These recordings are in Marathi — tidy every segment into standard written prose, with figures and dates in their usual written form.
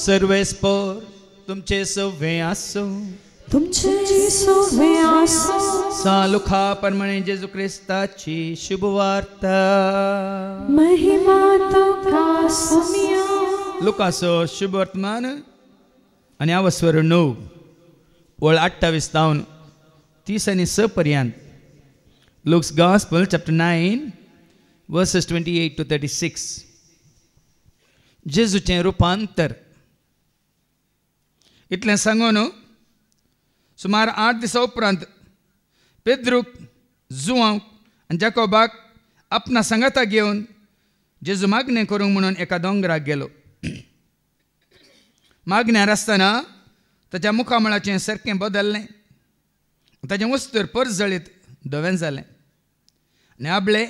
सर्वेस्पर तुमचे सव्वे आसो तुमचे सव्वे आसो सालुखा परमणे जेजू क्रिस्ताची शुभवार्ता महिमा तुका समिया लुकासो शुभ वर्तमान आणि आवस्वर 9 वळ 28 तावन 30 आणि 6 पर्यंत. Luke's Gospel chapter 9 verses 28 to 36. जेजूचें रुपांतर इतलें सांगून सुमार 8 दिसां उपरांत पेद्रूक जुवांक आनी जाकोबाक आपणा सांगाता घेवन जेजू मागणें करूंक म्हणून एका दोंगराक गेलो. मागण्यार आसतना ताच्या मुखामळाचें सारकें बदल्लें, ताचें वस्तूर परजळीत धवें जालें आनी आपले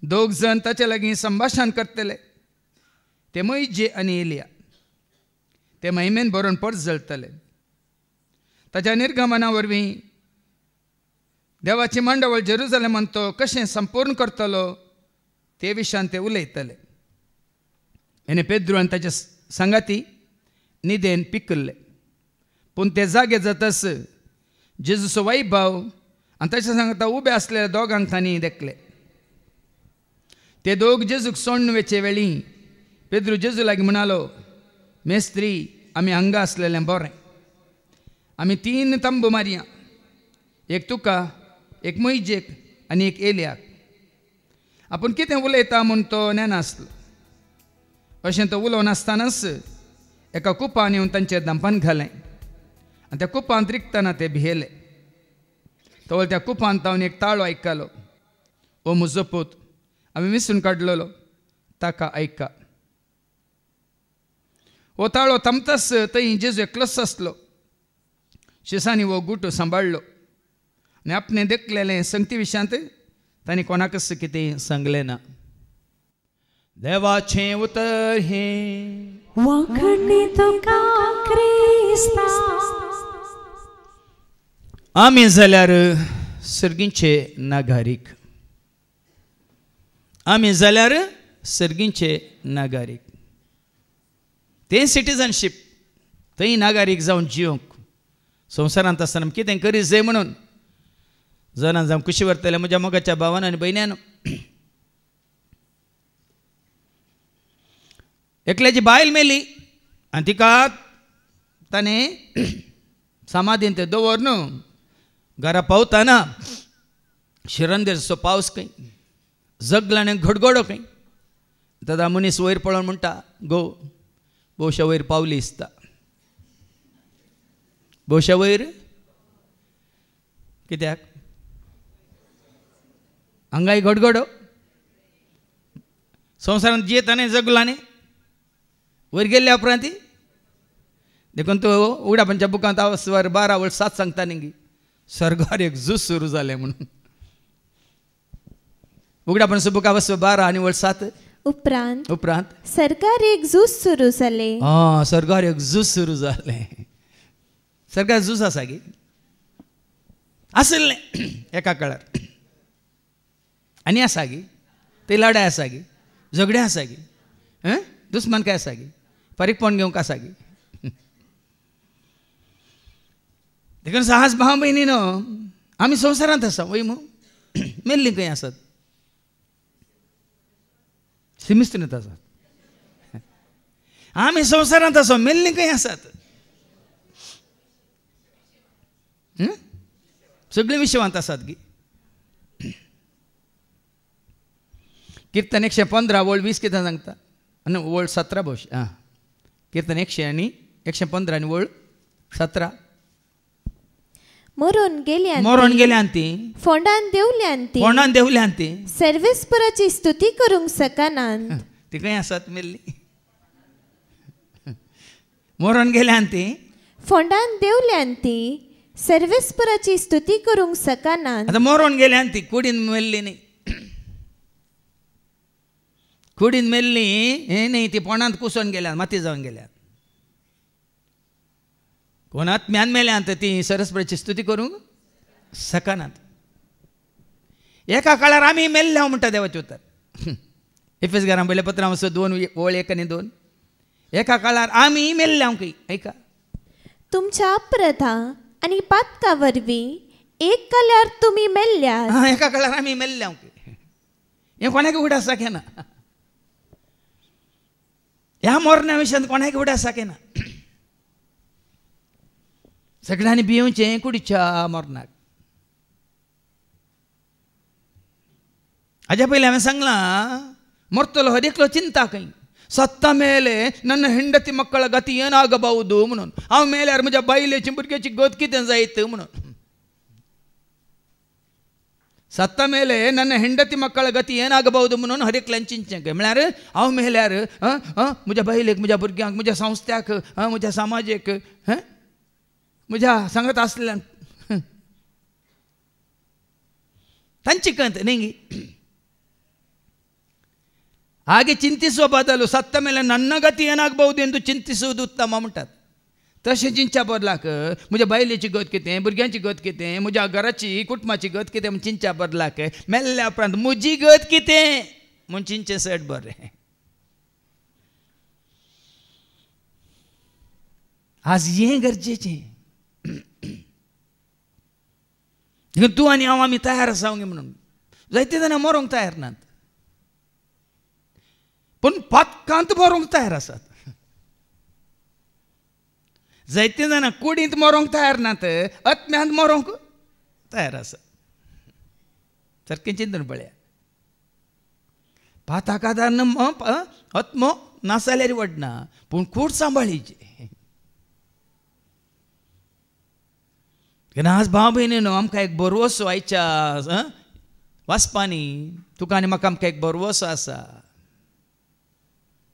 2 जण ताचे लागीं संभाशण करतले. ते मोइजे आनी एलिया. ते महिमेन बरोवन परजळटले. ताच्या निर्गमना वरवीं देवाची मंडवळ जेरुसलेमान तो कशें संपूर्ण करतलो ते विशयान ते उलयतले. आनी पेद्रू आनी ताचे सांगाती न्हिदेन पिकल्ले. पूण ते जागे जातास जेजूचो वैभव आनी ताच्या सांगता उबे आसलेल्या दोगांक तांणी देखले. ते दोग जेजूक सोडून वेचे वेळी पेद्रू जेजू लागीं म्हणालो, मेस्त्री, आमी हांगा आसलेलें बरें. आमी 3 तंबू मारया, एक तुका, एक मोइजेक आनी एक एलियाक. आपूण कितें उलयता म्हूण तो नेनासलो. अशें तो उलोवन आसतनाच एका कुपान येवन तांचेर दंपान घालें आनी त्या कुपांत रिगतना ते भियेले. तो त्या कुपांत तावन एक ताळो आयकलो. ओ म्हजो पूत, आमी विसरून काडलेलो, ताका आयका. हो ताळो थांबताच थंय जेजू एकलोच आसलो. शिसांनी हो गुटू सांबाळलो आनी आपणें देखलेलें संगती विशयांत तांणी कोणाकच कितें सांगलें ना. देवाचें उतर हें वखणी तुका क्रिस्ता. आमी जाल्यार सर्गींचे नागारीक. आमी जाल्यार सर्गींचे नागारीक. तें सिटीजनशीप, थंय नागारीक जावन जिवंक संवसारांत आसतना कितें करी जाय म्हणून जनान जावन खुशी व्हरतले. म्हज्या मोगाच्या भावान आनी भयण्यान, एकल्याची बायल मेली आनी तिका ताणें समाधीन ते दवरून घरा पावतना शिरंदेरचो पावस खंय, जगला आनी घडघडो खंय. दादा मनीस वयर पळोवन म्हणटा, गो भोवशा वयर पावली दिसता. भोवशा वयर कित्याक? हांगाय घडघडो. संवसारांत जियेताना जगला न्ही, वयर गेल्ल्या उपरांत देखून तूं उगडापांच्या बुकांत आवस्वर 12 वळ 7 सांगता न्ही, सर्गार एक झूज सुरू जालें म्हणून. उगडापांचो बुक आवस्वर 12 आनी वळ 7 उपरांत सरकार एक झूज सुरू जाले. सर्गार एक झूज सुरू जालें. सर्गार झूज आसा गे, आसलें एका काळार, आनी आसा गे. ते लढाय आसा गे, झगडे आसा गे, दुस्मान काय आसा गे, फारीकपण घेवंक आसा गे. देखून साहस भाव भयणीनो, आमी संवसारांत आसा वय मू मेल्लीं खंय आसात, सिमिस्त्रींत आसात. आमी संवसारांत आसा मेल्लीं खंय आसात. सगळीं विशवांत आसात गे. कीर्तन 115 वळ 20 कितें सांगता आनी वळ 17 भोवश. कीर्तन 100 आनी 115 आनी वळ 17. मरून गेल्यान ती फोंडान देवल्यान ती सर्वेस्पराची स्तुती करूंक सकनांत. ती खंय आसात मेल्ली? मरून गेल्यान ती फोंडान देवल्यान ती सर्वेस्पराची स्तुती करूंक सकनांत. आतां मरून गेल्यान ती कुडीन मेल्ली न्ही. कुडीन मेल्ली हें न्ही, ती पोंडांत कुसोन गेल्यान, माती जावन गेल्यान. कोण आत्म्यान मेल्यांत ती सरस्वतीची स्तुती करूंक सकनात. एका काळार आमी मेल्ले हांव म्हणटा देवाचें उतर. एफेसकारांक पयलें पत्रां 2 वळ 1 आनी 2. एका काळार आमी मेल्ल्या की ऐका तुमच्या अपराधा आणि पातका वरवीं एक काल्यार तुम्ही मेल्ल्यात एका काळार आमी मेल्ल्या की हे कोणाक उगड आसा की ना ह्या मोरण्या विशयान कोणाक उगड आसा की ना सगळ्यांनी भिवचें कुडीच्या मोरणाक हाज्या पयलीं हांवें सांगलां मोरतलो हो देखलो चिंता खंय सत्ता मेले ನನ್ನ ಹೆಂಡತಿ ಮಕ್ಕಳ ಗತಿ ಏನಾಗಬಹುದು म्हणून हांव मेल्यार म्हज्या बायलेची भुरग्याची गत कितें जायत म्हणून सत्ता मेले ನನ್ನ ಹೆಂಡತಿ ಮಕ್ಕಳ गती ಏನಾಗಬಹುದು म्हणून हर एकल्यान चिंतचें खंय म्हळ्यार हांव मेल्यार म्हज्या बायलेक म्हज्या भुरग्यांक म्हज्या संस्थ्याक म्हज्या समाजाक म्हज्या सांगत आसलेल्यान तांची कंत न्ही ಹಾಗೆ ಚಿಂತಿಸುವ ಬದಲು ಸತ್ತ ಮೇಲೆ ನನ್ನ ಗತಿ ಏನಾಗಬಹುದು ಎಂದು ಚಿಂತಿಸುವುದು ಉತ್ತಮ म्हणटात तशें चिंतच्या बदलाक म्हज्या बायलेची गत कितें भुरग्यांची गत कितें म्हज्या घराची कुटुंबाची गत कितें म्हूण चिंतच्या बदलाक मेल्ल्या उपरांत म्हजी गत कितें म्हूण चिंतचें चड बरें आज हें गरजेचें तूं आनी हांव आमी तयार आसा म्हणून जायते जाणां मरोंक तयार नात पूण पातकांत मरोंक तयार आसात जायते जाणां कुडींत मरोंक तयार नात आत्म्यांत मरोंक तयार आसात सारकें चिंतून पळया पाताक आदार आत्मो नासाल्यार वडना पूण कूड सांबाळीची आज भाव भयणीनो आमकां एक बरवसो आयच्या वाचपांनी तुका आनी म्हाका आमकां एक बरवसो आसा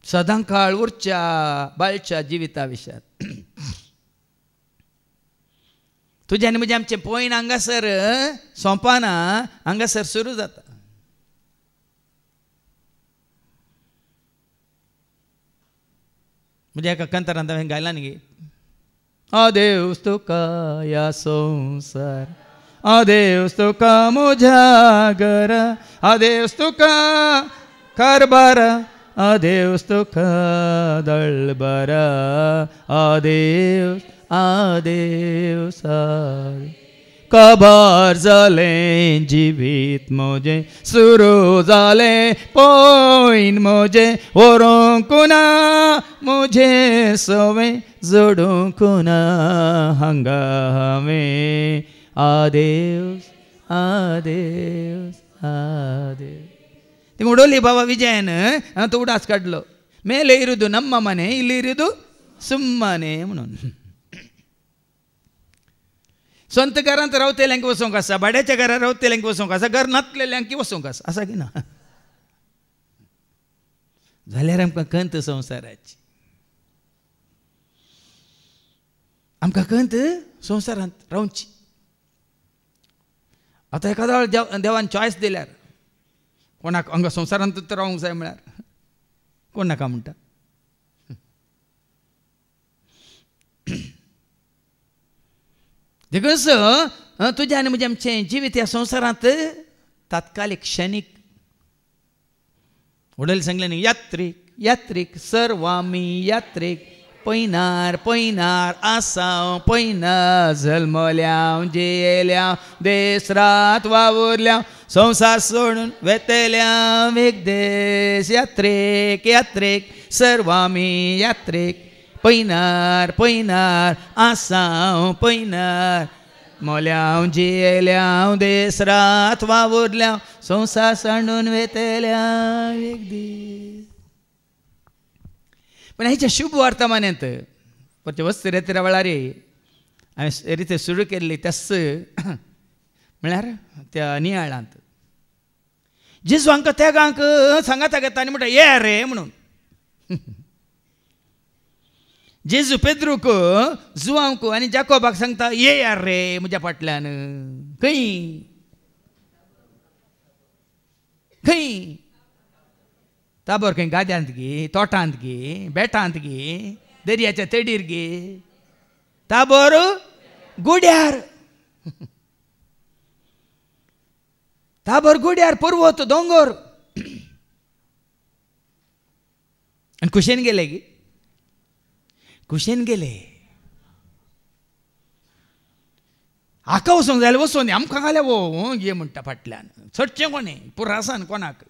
सदांकाळ उरच्या बाळच्या जिविता विशयांत तुजें आनी म्हजें आमचें पयन हांगासर सोंपना हांगासर सुरू जाता म्हज्या एका कंतरांत हांवें गायलां न्ही अदेव तुका या संवसार अदेव तुका म्हज्या घरा अदेव तुका कारबारा अदेव तुका दळबरा अदेव आदेव सार काबार जालें जिवीत म्हजें सुरू जालें पयन म्हजें व्हरूंक ना म्हजें सवें जोडूंक ना हांगा हांवें आदेव आदेव आदेव ती उडोली बाबा विजयन तो उडास काडलो मेले इरुदु नम्म मने इल्ली इरुदु सुम्मने म्हणून स्ವಂತ घरांत रावतेल्यांक वचोंक आसा भाड्याच्या घरांत रावतेल्यांक वचोंक आसा घर नातलेल्यांक वचोंक आसा की ना जाल्यार आमकां कंत संवसाराची आमकां कंत संवसारांत रावची आतां एखादो देवान चॉयस दिल्यार कोणाक हांगा संवसारांत रावंक जाय म्हळ्यार कोण नाका म्हणटा देखून तुजें आनी म्हजें आमचें जिवीत ह्या संवसारांत तात्कालीक क्षणीक उडयलें सांगलें न्ही यात्रीक यात्रीक सर्वामी यात्रीक पैनार पैनार आसांव पैना जल्मल्याव जेयल्याव देस रात वावुरल्याव संवसार सोडून वेतेल्याव एक देस यात्रेक यात्रेक सर्वामी यात्रेक पैनार पैनार आसांव पैनार मोल्याव जेयल्याव देस रात वावुरल्याव संवसार सोडून वेतेल्याव एक दीस पण ह्याच्या शुभ वर्तमानांत परते वस्त रेती वेळार हांवें रिती सुरू केल्ली त्यास म्हळ्यार त्या नियाळांत जेजू हांकां तेगांक सांगाता घेता आनी म्हणटा ये रे म्हणून जेजू पेद्रूक जुवांक आनी जाकोबाक सांगता ये यार रे म्हज्या फाटल्यान खंय खंय ताबोर खंय गाद्यांत गे तोटांत गे बेटांत गे दर्याच्या तेडीर गे ताबोर गुड्यार ताबोर गुड्यार पर्वत दोंगर आनी कुशेन गेले गे कुशेन गेले. हाका वचोंक जाय जाल्यार वचोन आमकां घाल्या वो ये म्हणटा फाटल्यान. चडचें कोणें पुरासान कोणाक.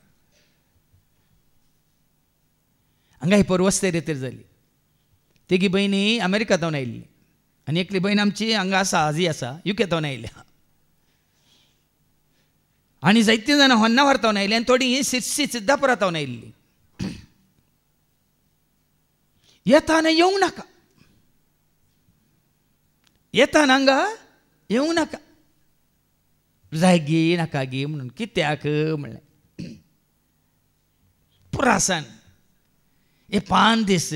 हांगा ही परवस्ते रेतीर जाली. तेगी बहिणी अमेरिकांतून आयिल्ली आनी एकली बहीण आमची हांगा आसा, आजी आसा, युकेंतून आयिल्ल्या. आनी जायतीं जाणां होन्नावरांतून आयिल्लीं आनी थोडीं सिद्धापुरांतून आयिल्लीं. येताना येवंक नाका, येताना हांगा येवंक नाका, जाय गी नाका गी म्हणून. कित्याक म्हणलें पुरासान हे 5 दीस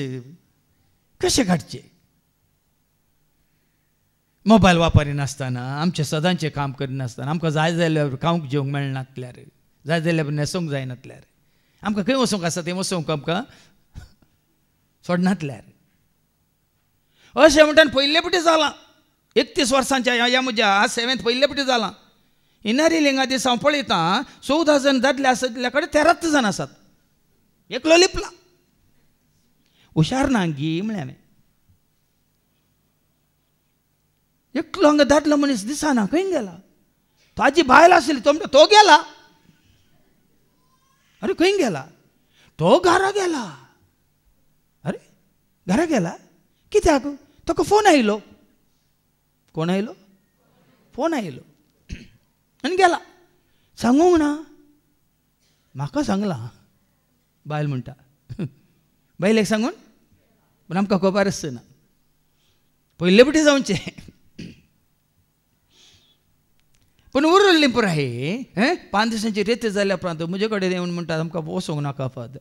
कशे काडचे. मोबायल वापरिनासतना, आमचे सदांचें काम करिनासतना, आमकां जाय जाल्यार खावंक जेवंक मेळनासल्यार, जाय जाल्यार न्हेसोंक जायनासल्यार, आमकां खंय वचोंक आसा थंय वचोंक आमकां सोडनासल्यार. अशें म्हणटान पयले फावटी जालां. 31 वर्सांच्या ह्या म्हज्या 7th पयले फावटी जालां. इनारी लिंगा दिसा हांव पळयता 14 जण दादले आसा, तितल्या कडेन 13 जण आसात. एकलो लिपला. हुशार ना गी म्हळें हांवें. एकलो हांगा दादलो मनीस दिसना, खंय गेला. ताजी बायल आसली तो गेला. अरे खंय गेला. तो घरा गेला. अरे घरा गेला कित्याक. ताका फोन आयलो. कोण आयलो. फोन आयलो आनी गेला. सांगूंक ना. म्हाका सांगला. बायल म्हणटा. बायलेक सांगून पूण आमकां खबर आसना. पयले फावटी जावचें. पूण उरलें पुराय हे 5 दिसांची रेती जाल्या उपरांत म्हजे कडेन येवन म्हणटात आमकां वचोंक नाका फादर,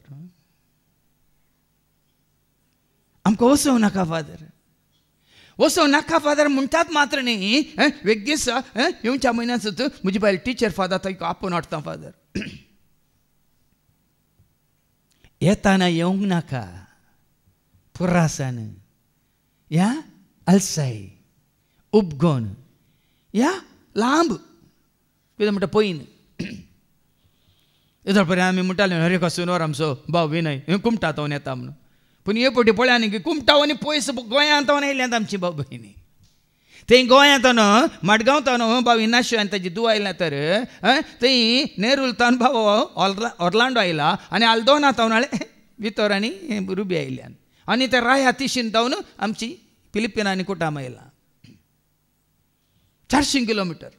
आमकां वचोंक नाका फादर, वचोंक नाका फादर म्हणटात मात्र न्ही. वेगीस येवच्या म्हयन्यात म्हजी बायल टिचर फादर थंय आपोवन हाडटा फादर. येताना येवंक नाका पुरासान, या आलसाय उपगोन, या लांब कितें म्हणटा पयन. येदो पर्यंत आमी म्हणटाले अरे कसोनवर आमचो भाव विनय कुमटांतोन येता म्हणून. पूण हे फावटी पळया न्ही की कुमटांवानी पयस गोंयांतोन आयल्यांत आमची भाव भयणी. थंय गोंयांतोन मडगांवतोन भाव इनाश्यो आनी ताजी धूव आयल्या तर थंय नेरुलतान भाव ऑर्लांडो आयला आनी आल्दोनातावन भितर आनी रुबी आयल्यान आनी ते राया तिशीन जावन आमची फिलिपिनांनी कुटाम आयला. 400 किलोमिटर.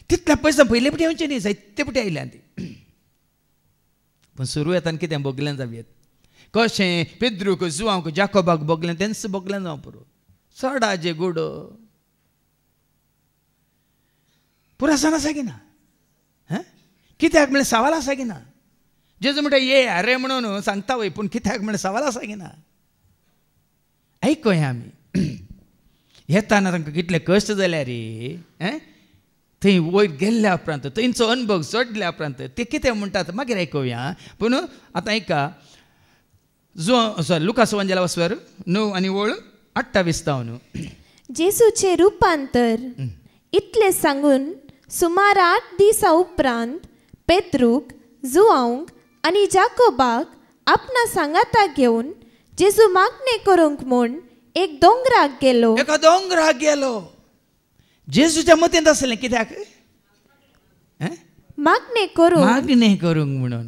तितल्या पयस पयले फावटी येवचें न्ही, जायते फावटी आयल्या ती. पूण सुरू येताना कितें बोगल्यान जावयेत. कशें पेद्रूक जुवांक जाकोबाक बोगलें तेंच बोगल्यान जावं पुरो. सडाचे गुडो पुरासान आसा की ना. कित्याक म्हळ्यार सवाल आसा की ना. जेजू म्हणटा ये अरे म्हणून सांगता वय, पूण कित्याक म्हळ्यार सवाल आसा की ना. आयकय आमी येताना तांकां कितले कश्ट जाल्या रे. थंय वयर गेल्ल्या उपरांत थंयचो अनुभव चडल्या उपरांत ते कितें म्हणटात मागीर आयकुया. पूण आतां ऐका लुकास वंजला वसवर 9 आनी 28 जेसूचे रुपांतर. इतले सांगून सुमार 8 दिसा उपरांत पेद्रूक जुआंक आनी जाकोबाक आपणा सांगाताक घेवन जेजू मागणे करूंक म्हूण एक दोंगराक गेलो. एका दोंगराक गेलो. जेजूच्या मतींत आसलें कित्याक मागणे करूंक म्हणून.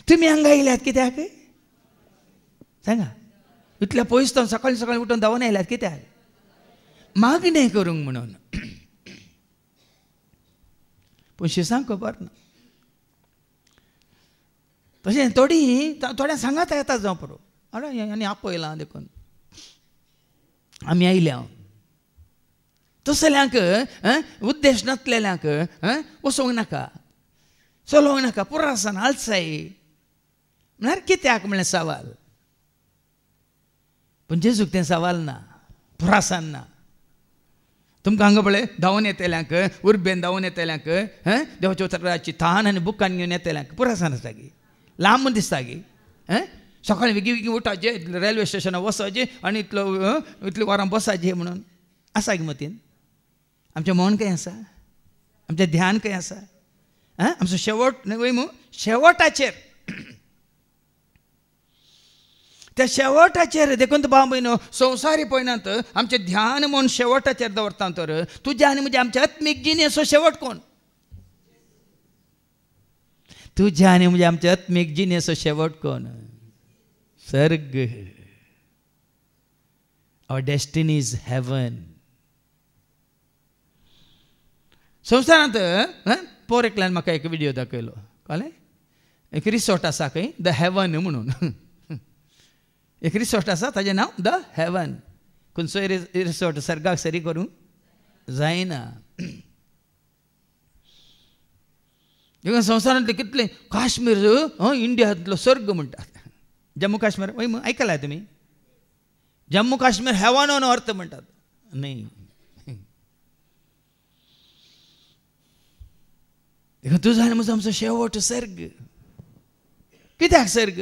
तुमी हांगा आयल्यात कित्याक सांगा. इतल्या पयस तो सकाळी सकाळी उठून धांवन आयल्यात कित्याक. मागणे करूंक म्हणून. पूण शिसांक खबर ना. तशें थोड्या सांगात येता जावं पुरो. आनी आपयलां देखून आमी आयल्या. तसल्यांक उद्देश नासलेल्यांक वचोंक नाका, चलोवंक नाका. पुरासान आलसाय म्हळ्यार कित्याक म्हळ्यार सवाल. पूण जेजूक तें सवाल ना, पुरासान ना. तुमकां हांगा पळय धांवन येतल्यांक, उर्बेन धांवन येतल्यांक, देवाच्या उतराची थान आनी बुकान घेवन येतल्यांक पुरासान आसता गी. लांब दिसता गी. सकाळीं बेगी बेगी उठाचे, रेल्वे स्टेशनार वचचे आनी इतली वरां बसाचे म्हणून आसा गी मतीन. आमचें मन खंय आसा, आमचें ध्यान खंय आसा. आमचो शेवट वय शेवटाचेर त्या शेवटाचेर देखून भाव भयणो संवसारी पळयनात आमचें ध्यान म्हूण शेवटाचेर दवरता तर तुज्या आनी म्हज्या आमच्या आत्मीक जिणेचो शेवट कोण? तुज्या आनी म्हज्या आमच्या आत्मीक जिणेचो शेवट कोण? सर्ग. आवर डेस्टिनी इज हेवन. संवसारांत पोर एकल्यान म्हाका एक विडियो दाखयलो. कळ्ळें? एक रिसॉर्ट आसा खंय द हेवन म्हणून. एक रिसॉर्ट आसा ताचें नांव द हेवन. खंयचोय रिसॉर्ट सर्गाक सरी करूंक जायना. संवसारांतले कितले काश्मीर इंडियांतलो सर्ग म्हणटात. जम्मू काश्मीर आयकलाय तुमी? जम्मू काश्मीर हेवन अर्थ म्हणटात. न्ही, तुझा आनी म्हजो आमचो शेवट सर्ग. कित्याक सर्ग?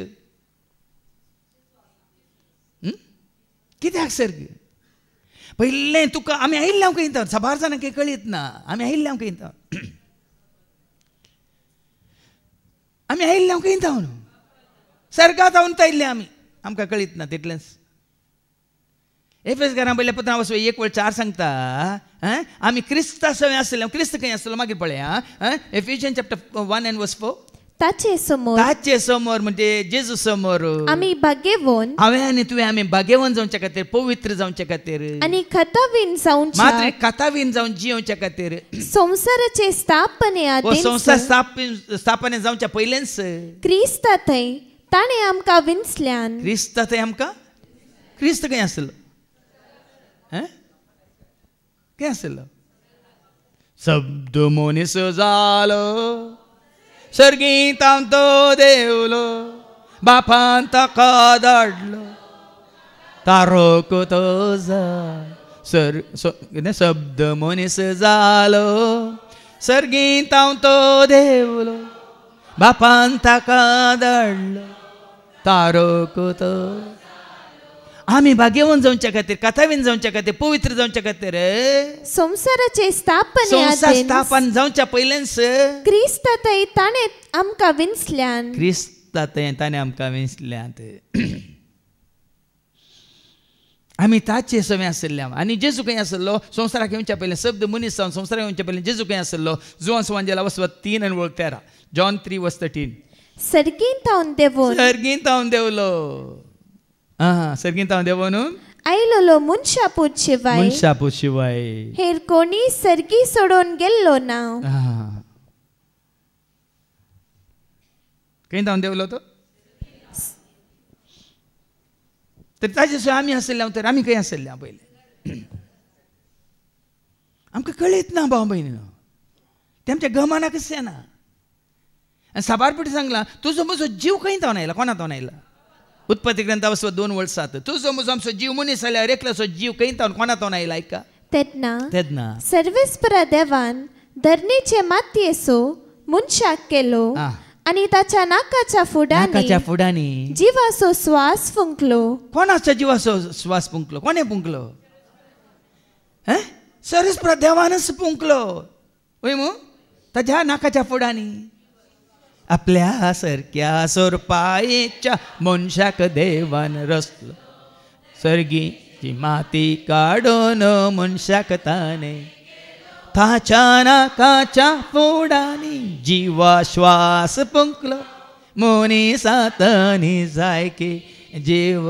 कित्याक सर्ग? पयलें तुका आमी आयिल्ले हांव कळयता. साबार जाणांक कळीत ना. आमी आयिल्ले हांव कळयता. आमी आयिल्ले हांव कळयता न्हू. सर्गांत आवन आयिल्ले आमी. आमकां कळीत ना तितलेंच. एफेसकारां पयल्या पत्रां 1:4 सांगता आमी क्रिस्ता सवय आसले. क्रिस्त खंय आसलो मागीर पळया. एफिशियन्स चॅप्टर 1:4 ताचे समोर म्हणजे जेजू समोर आमी भाग्यवान. हांवें आनी तुवें आमी भाग्यवान जावचे खातीर, पवित्र जावचे खातीर आनी खतावीन जावचे, मात्र खतावीन जावन जियोवचे खातीर संसाराचे स्थापने आदीं संसार स्थापने जावच्या पयलेंच क्रिस्ता थंय ताणें आमकां विंचल्यान. क्रिस्ता थंय आमकां. क्रिस्त खंय आसलो? खंय आसलो? शब्द मनीस जालो, सर्गींत तो देवलो, बापान ताका धाडलो, तारोक तो शब्द मनीस जालो, सर्गींत तो देवलो, बापान ताका धाडलो, तारोक तो. आमी भाग्यवान जावचे खातीर, कथावीन जावचे खातीर, पवित्र जावचे खातीर संसाराचे स्थापन जावच्या पयलेंच क्रिस्ता थंय ताणें आमकां विंचल्यान. क्रिस्ता थंय ताणें आमकां विंचल्यात. आमी ताचे सवय आसले. आनी जेजू खंय आसलो? संवसाराक येवच्या पयलें. शब्द मनीस जावन संवसाराक येवच्या पयलें जेजू खंय आसलो? जुवान सुवांजेला 3:13 जॉन 3:13 सर्गींत हांव देवून. सर्गींत हांव देवलो. सर्गींत हांव देवून आयलोलो मनशापूत शिवाय हेर कोणी सर्गी सोडून गेल्लो ना. खंय हांव देवलो तो? तर ताचे शिवाय आमी आसले तर आमी खंय आसले पयले? आमकां कळीत ना भाव भयणी. ते आमच्या गमनाक ना. साबार पिटी सांगला तुजो म्हजो जीव खंय तावन आयला? कोणा तावन आयला? उत्पत्ती ग्रंथा 2:7 तुजो म्हजो आमचो जीव मनीस जाल्यार एकलोसो जीव खंय तावन कोणा तावन आयला? ऐका तेदना सर्वेस्परा देवान धरणीचे मातयेचो मनशाक केलो आनी ताच्या नाकाच्या फुडांनी जिवाचो श्वास फुंकलो. कोणाचो जिवाचो श्वास फुंकलो? कोणे फुंकलो? सर्वेस्परा देवानच फुंकलो. वय मू ताच्या नाकाच्या फुडांनी आपल्या सारक्या सोरपायेच्या मनशाक देवान रचलो. सर्गीची माती काडून मनशाक ताणें ताच्या नाकाच्या फुडांनी जिवा श्वास फुंकलो. मनीसांनी जाय की जीव.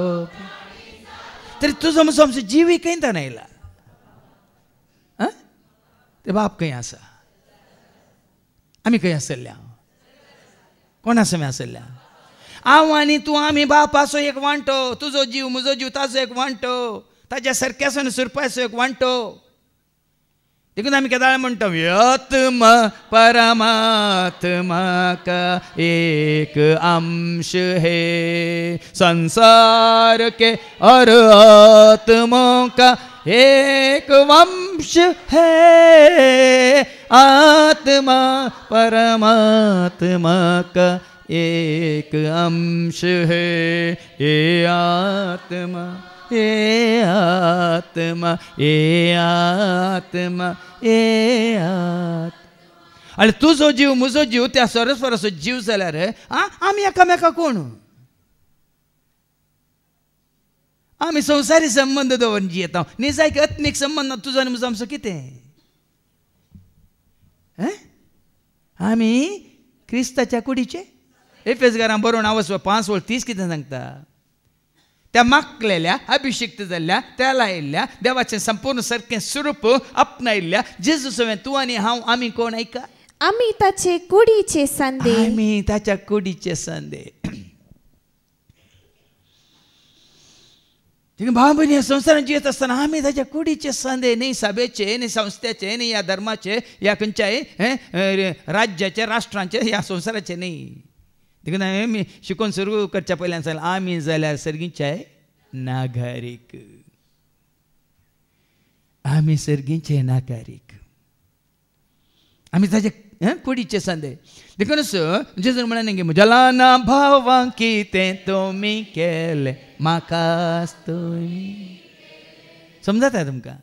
तरी तुजो म्हजो आमचो जीव खंय तावन आयला? ते बाप खंय आसा? आमी खंय आसल्या? कोणा समें आसल्या? हांव आनी तूं आमी बापाचो एक वांटो. तुजो जीव म्हजो जीव ताचो एक वांटो. ताच्या सारक्याचो सुरपाचो एक वांटो. देखून आमी केदाळ म्हणटा आत्मा परमात्मा का एक अंश है, संसार के और आत्मा का एक वंश है. आत्मा परमात्मा का एक अंश है. ये आत्मा ये आत्मा ये आत्मा ये आत्मा. आनी तुजो जीव म्हजो जीव त्या सरस्वराचो जीव जाल्यार आमी एकामेका कोण? आम्ही संसारी संबंध दवरून जियेता न्ही जाय की आत्मीक संबंध तुजो आनी म्हजो आमचो कितें आमी क्रिस्ताच्या कुडीचे एफेसकारांक बरोवन हांव 5:30 कितें सांगता त्या मागलेल्या अभिषिक्त जाल्ल्या त्या लायिल्ल्या देवाचें संपूर्ण सारकें स्वरूप आपणायिल्ल्या जेजू सवें तूं आनी हांव आमी कोण ऐका आमी ताचे कुडीचे सांदे आमी ताच्या कुडीचे सांदे भाव भयणी ह्या संवसारांत जियेत आसतना आमी ताच्या कुडीचे सांदे न्ही सभेचे न्ही संस्थेचे न्ही ह्या धर्माचे ह्या खंयच्याय राज्याचे राष्ट्रांचे ह्या संवसाराचे न्ही देखून आमी शिकून सुरू करच्या पयल्यान सांगलें आमी जाल्यार सर्गींचे नागरीक आमी सर्गींचे नागरीक आमी ताचे कुडीचे सांदे देखूनच जेजून म्हणाले की म्हज्या ल्हाना भावांक कितें तुमी केलें म्हाकाच तुमी समजता तुमकां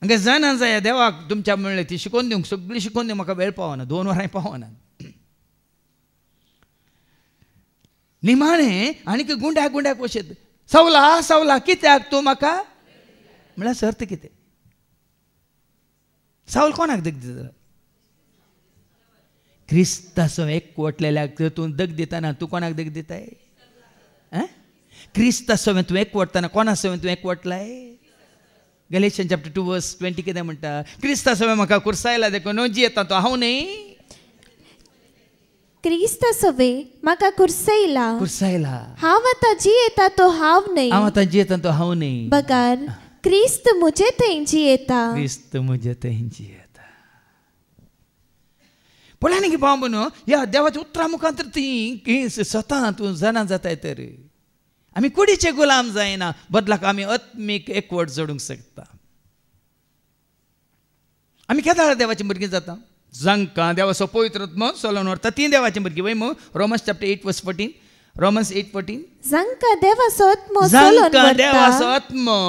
हांगा जाणा जाय देवाक तुमच्या म्हणलें ती शिकोवन दिवंक सगळी शिकोवन दिवंक म्हाका वेळ पावना 2 वरांय पावना निमाणें आनीक गुंड्याक गुंड्याक वचत सवला सवला कित्याक तूं म्हाका म्हळ्यार सर्त कितें सावल कोणाक दग दिता क्रिस्तासो एकवटलेल्याक तूं दग दितना तूं कोणाक दग दिताय क्रिस्तासो तूं एकवटतना कोणा सवें तूं एकवटलाय गॅलेशियन्स चॅप्टर 2 वर्स 20 कितें म्हणटा क्रिस्तासो म्हाका कुर्सायला देखून जियेता तो हांव न्ही क्रिस्तासवे म्हाका कुर्सायला हांव आतां जियेता तो हांव न्ही बगार क्रिस्त मुजे थंय जियेता पळय की भाव म्हणून ह्या देवाच्या उतरा मुखांतर ती स्वता तूं जाणा जाताय तर आमी कुडीचे गुलाम जायना बदलाक आमी आत्मीक एकवट जोडूंक शकता आमी केदाळ देवाची भुरगीं जाता जांकां देवाचो पवित्र आत्मो चलोवन व्हरता ती देवाची भुरगीं वय मू रोमन्स चॅप्टर 8 वर्स 14 रोमन्स 8:14 जांकां देवाचो आत्मो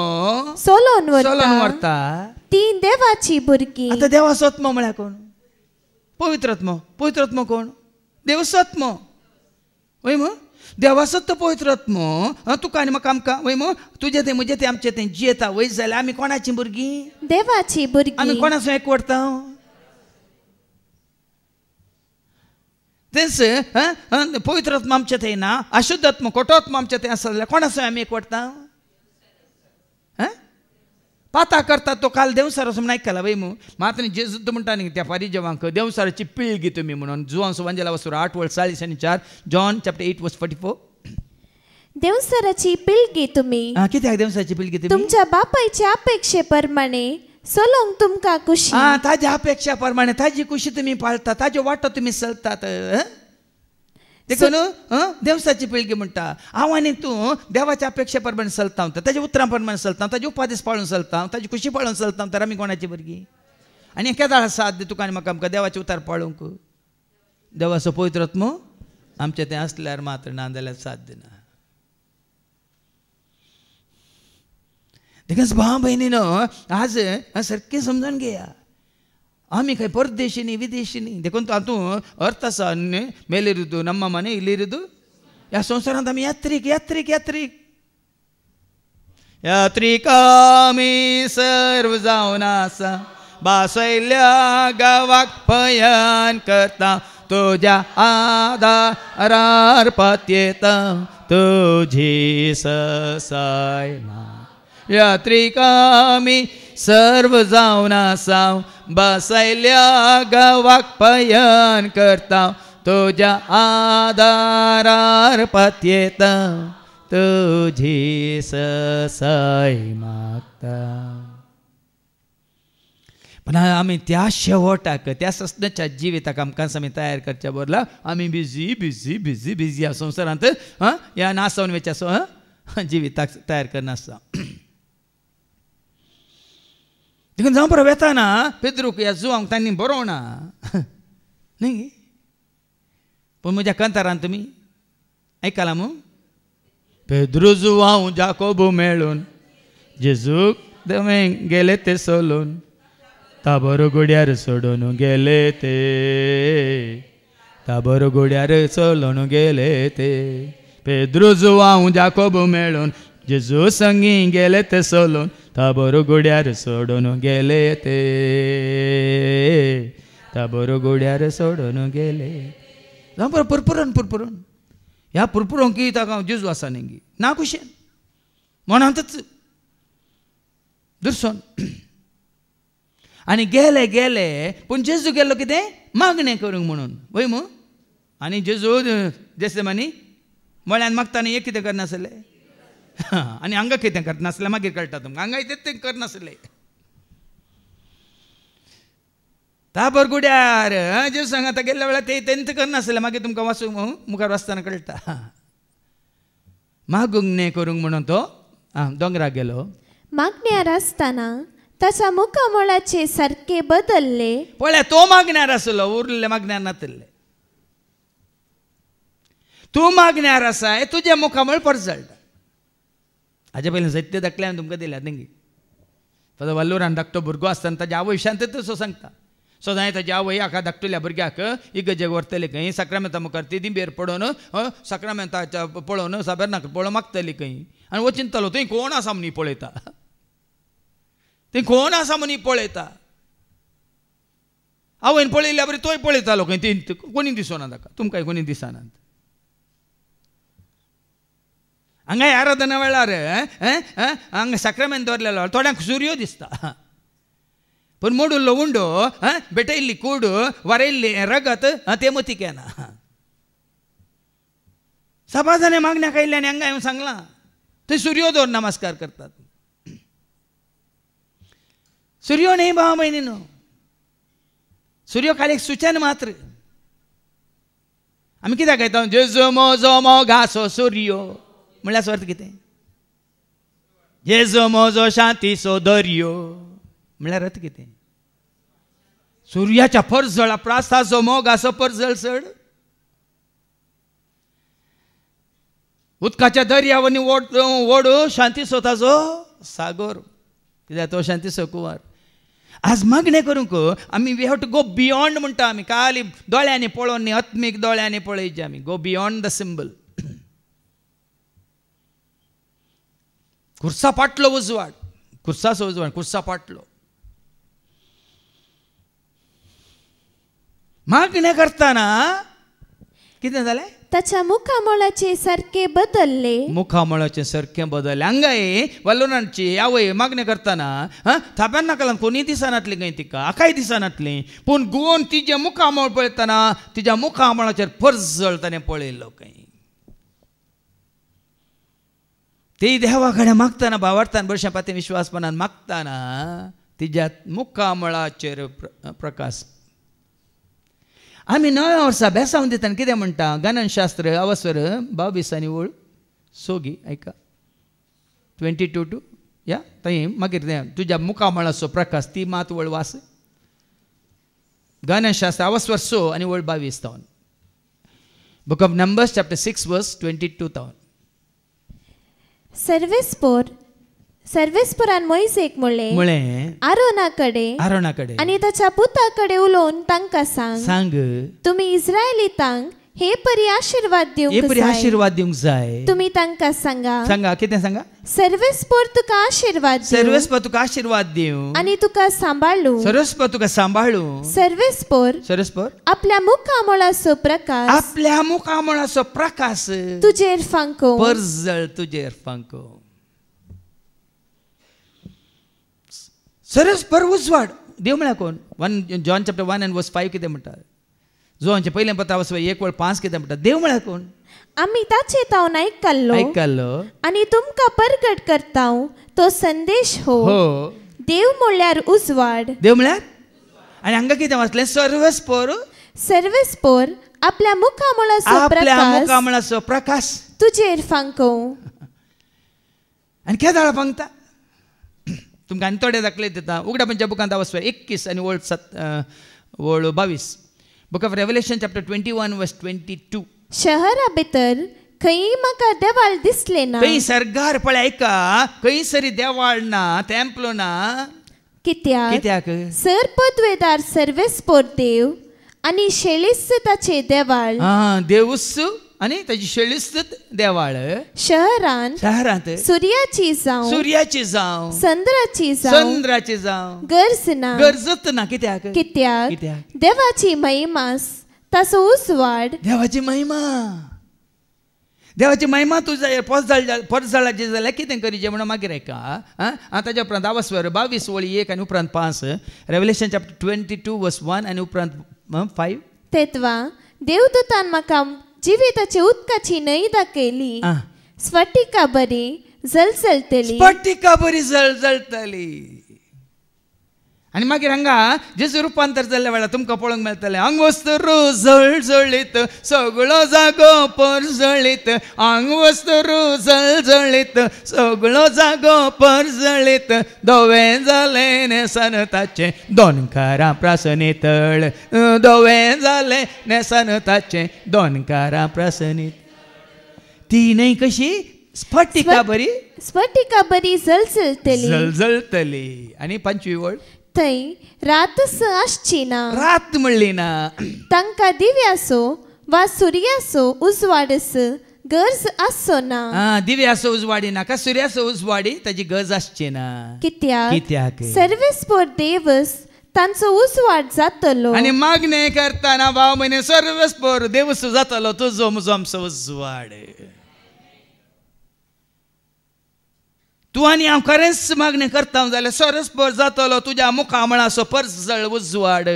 चलोवन व्हरता ती देवाची भुरगीं आतां देवाचो आत्मो म्हळ्यार कोण पवित्र आत्मो कोण देवाचो आत्मो वय मू देवाचो तो पवित्र आत्मो तुका आनी म्हाका आमकां वय मू तुजें तें म्हजें तें आमचें तें जियेता वय जाल्यार आमी कोणाची भुरगीं देवाची भुरगीं आमी कोणाचो एकवटता तेंच पवित्र आत्मा आमचें थंय ना अशुद्ध आत्मा खोटो आमचें थंय आसा जाल्यार कोणाचो आमी एकवटता पाता करता तो काल देवसार असो म्हण आयकला वय मू मात्र जेजू म्हणटा न्ही त्या फारिजेवांक देवसाराची पिळगी तुमी म्हणून जुवान सुवांजेला वचून 8 वर्स 40 आनी 4 जॉन चॅप्टर 8 वर्स 44 देवसाराची पिळगी तुमी कित्याक देवसाराची पिळगी तुमी तुमच्या बापायच्या अपेक्षे प्रमाणे चलोवंक तुमकां खुशी ताज्या अपेक्षा प्रमाणे ताजी खुशी तुमी पाळटा ताज्यो वाटो तुमी चलतात देखून देवसाची पिळगी म्हणटा हांव आनी तूं देवाच्या अपेक्षा प्रमाणे चलता ताज्या उतरां प्रमाणे चलता ताजे उपादेश पाळून चलता ताजी खुशी पाळून चलता तर आमी कोणाची भुरगीं आनी केदाळ साथ तुका आनी म्हाका आमकां देवाचे उतार पाळूंक देवाचो पवित्र आत्मो आमचें तें आसल्यार मात्र ना जाल्यार साथ दिना देखून भाव भयणीनो आज सारकें समजून घेया आमी खंय परदेशी न्ही विदेशी न्ही देखून हातूं अर्थ आसा मेलिरुदू नम्मा मने इलिरुदू ह्या संवसारांत आमी यात्रीक आमी सर्व जावन आसा बासयल्ल्या गांवाक पयन करता तुज्या आदारार पातयेता तुजी ससाय यात्रीक आमी सर्व जावन आसा बसयल्या गांवाक पयन करता तुज्या आदारार पातयेता तुजी ससाय मागता पण आमी त्या शेवटाक त्या ससण्याच्या जिविताक आमकां आमी तयार करच्या बदला आमी बिजी ह्या संवसारांत ह्या नासवन वेच्या जिविताक तयार करनासता देखून जावं बरो वेताना पेद्रूक ह्या जुवांक तांणी बरोवना न्ही पूण म्हज्या कंतारान तुमी आयकलां मू पेद्रू जुवांव जाकोबू मेळून जेजूक देवें गेले ते सोलून ताबोर गोड्यार सोडून गेले ते ताबोर गोड्यार सोडून गेले ते पेद्रू जुवांव जाकोबू मेळून जेजू संगी गेले ते सोलून ताबोर गुड्यार सोडून गेले ते ताबोर गुड्यार सोडून गेले पुरपुरून पुरपुरून ह्या पुरपुरोंक की ताका जेजू आसा न्ही ना कुशेन मनांतच दुरसोन आनी गेले गेले पूण जेजू गेलो कितें मागणें करूंक म्हणून वय मू आनी जेजू जेसेमानी म्हळ्यान मागताना एक कितें करनासले आनी हांगा कितें करनासलें मागीर कळटा तुमकां हांगा तें करनासलें ताबर गुड्यार जेजू सांग आतां गेल्ल्या वेळार तेंच करनासलें मागीर तुमकां वाचूंक मुखार वाचताना कळटा मागणें करूंक म्हणून तो दोंगराक गेलो मागण्यार आसतना ताच्या मुखामळाचे सारके बदलले पळय तो मागण्यार आसलो उरलेले मागण्यार नासले तूं मागण्यार आसाय तुजें मुखामळ परजळटा हाजे पयलीं सत्य दाखले हांवें तुमकां दिल्या तेंगी ताजो वाल्लुरान धाकटो भुरगो आसतना ताज्या आवय विशयान तसो सांगता सदांय ताज्या आवय हाका धाकटुल्या भुरग्याक इगर्जेक व्हरतली खंय साक्रामेंता मुखार ती दिंबेर पडोवन साक्रामेंताच्या पळोवन साबरनाक पळोवन मागतली खंय आनी वचिंतलो थंय कोण आसा म्हणी पळयता थंय कोण आसा म्हणी पळयता आवयन पळयल्या बरी तोय पळयतालो खंय ती कोणी दिसना ताका तुमकांय कोणी दिसना हांगा आराधना वेळार हांगा साक्रामेंत दवरलेलो थोड्यांक सूर्यो दिसता पूण मोडुल्लो उंडो बेटयल्ली कूड वारयल्ली रगत ते मतीक येना सभाजाने मागण्याक आयिल्ले आनी हांगा हांवें सांगलां थंय सूर्यो दवर नमस्कार करतात सूर्यो न्ही भाव भयणीनो सूर्यो खाली एक सूचन मात्र आमी कित्याक घेता जेजू मोजो मोगासो सूर्यो म्हणल्यार अर्थ कितें जेजू मोजो शांतीचो दर्यो म्हणल्यार अर्थ कितें सूर्याच्या परजळा प्रास्ताचो मोगाचो परजळ चड उदकाच्या दर्यावनी ओडू शांतीचो ताजो सागर कित्याक तो शांतीचो कुंवार आज मागणें करूंक आमी we have to go beyond म्हणटा आमी खाली दोळ्यांनी पळोवन न्ही आत्मीक दोळ्यांनी पळयचे आमी गो बियॉन्ड द सिंबल खुर्सा पाटलो उजवाड खुर्साचो उजवाड खुर्सा पाटलो मागणें करतना कितें जालें ताच्या मुखामळाचे सारके बदलले मुखामळाचे सारके बदलले हांगाय वालोरांची आवय मागणें करतना थाप्यान नाकालान कोणी दिसनातली खंय तिका आकाय दिसनातली पूण गुवन तिजे मुखामळ पळयतना तिच्या मुखामळाचेर परजळ ताणें पळयल्लो खंय ती देवा कडेन मागतना भावार्थान बरशें पातें विश्वासपणान मागतना तिच्या मुखामळाचेर प्रकाश आमी नव्या वर्सा बेसांव दितना कितें म्हणटा गणनशास्त्र अवस्वर 22 आनी ओळ सोगी ऐका 22 या थंय मागीर तुज्या मुखामळाचो प्रकाश ती मात वळ वास गणनशास्त्र अवस्वर 6 आनी ओळ 22 तावन बुक ऑफ नंबर्स चॅप्टर 6 वर्स 22 तावन सर्वेस्पोरान मोइसेक म्हणलें आरोना कडेन आनी ताच्या पुता कडेन उलोवन तांकां सांग तुमी इस्रायलीतांक हे परी आशीर्वाद दिवंक जाय तुमी तांकां सांगा कितें सांगा सर्वेस्पोर तुका आशीर्वाद दिवं आनी तुका सांबाळू सर्वेस्पोर आपल्या मुखामळाचो प्रकाश तुजेर फांको परजळ तुजेर फांको सर्वेस्पोर उजवाड देव म्हळ्यार कोण जॉन चॅप्टर 1 and verse 5 कितें म्हणटा जोहांचे पयलें पत्र 1:5 कितें म्हणटा देव म्हळ्यार कोण आमी ताचे तावन आयकल्लो आनी तुमकां परगट करता तो संदेश हो देव म्हळ्यार उजवाड आनी हांगा कितें वाचलें सर्वेस्पोर आपल्या मुखामळाचो प्रकाश तुजेर फांको आनी केदाळ फांगता तुमकां आनी थोडे दाखले दिता उगड्या पंच्या बुकांत अवस्वर 21 आनी ओळ 22 बुक ऑफ रेव्हलेशन चॅप्टर 21 वर्स 22 शहरा भितर खंय म्हाका देवाळ दिसले ना खंय सरगार पळय ऐका खंय सरी देवाळ ना टेंपलो ना कित्याक सरपदवेदार सर्वेस्पोर देव आनी शेळिस्ताचे देवाळ देवूस आणि त्याची शेळीस्त देवाळ शहरांत सूर्याची जावं चंद्राची जावं गरजत ना कित्याक देवाची महिमा ताचो उजवाड देवाची महिमा तुझा परजळाची जाल्यार कितें करीचें म्हणून मागीर एका ताच्या उपरांत 22 वळी 1 आनी उपरांत 5 रेवलेशन चॅप्टर 22:1 आनी उपरांत 5 तेतवा देवदूतान म्हाका जिविताची उदकाची न्हंय दाखयली स्फटिका बरी जळजळतली आनी मागीर हांगा जेजू रुपांतर जाल्ल्या वेळार तुमकां पळोवंक मेळटलें आंग वस्तरू जळजळीत सगळो जागो परजळीत आंग वस्तरू जळजळीत सगळो जागो परजळीत धवे जाले नेसन ताचे दोनकारां प्रासनीतळ धवे जाले नेसन ताचे दोनकारां प्रासनीत ती न्हंय कशी स्फटिका बरी जळजळतली आनी 5वी वळ थंय रातच आसची ना रात म्हणली ना तांकां दिव्यासो वा सुर्यासो उजवाडस गरज आसचो ना दिव्यासो उजवाडी नाका सुर्यासो उजवाडी ताची गरज आसची ना कित्याक सर्वेस्पर देवस तांचो उजवाड जातलो आनी मागणे करतना भाव म्हणे सर्वेस्पर देवस जातलो तुजो म्हजो आमचो उजवाड तूं आनी हांव खरेंच मागणें करता जाल्यार सरस्पर जातलो तुज्या मुखा मळाचो परजळ उजवाड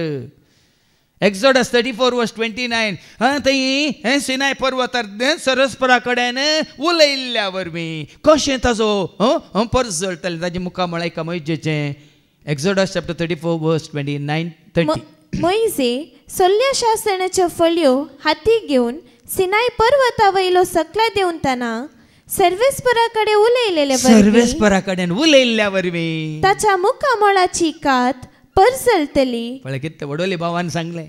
एक्झोडस 34:29 थंय सिनाय पर्वतार सरस्परा कडेन उलयल्ल्या वरवीं कशें ताजो परजळटलें ताजे मुखा मळा एका मैजेचें एक्झोडस चॅप्टर 34:29-30 मैजे सल्ल्या शासनाच्यो फळयो हाती घेवन सिनाय पर्वता वयलो सकला देवन ताना सर्वेस्परा कडेन उलयल्ल्या वरवीं ताच्या मुखामळाची कात परजळतली पळय कितें वडोली भावान सांगलें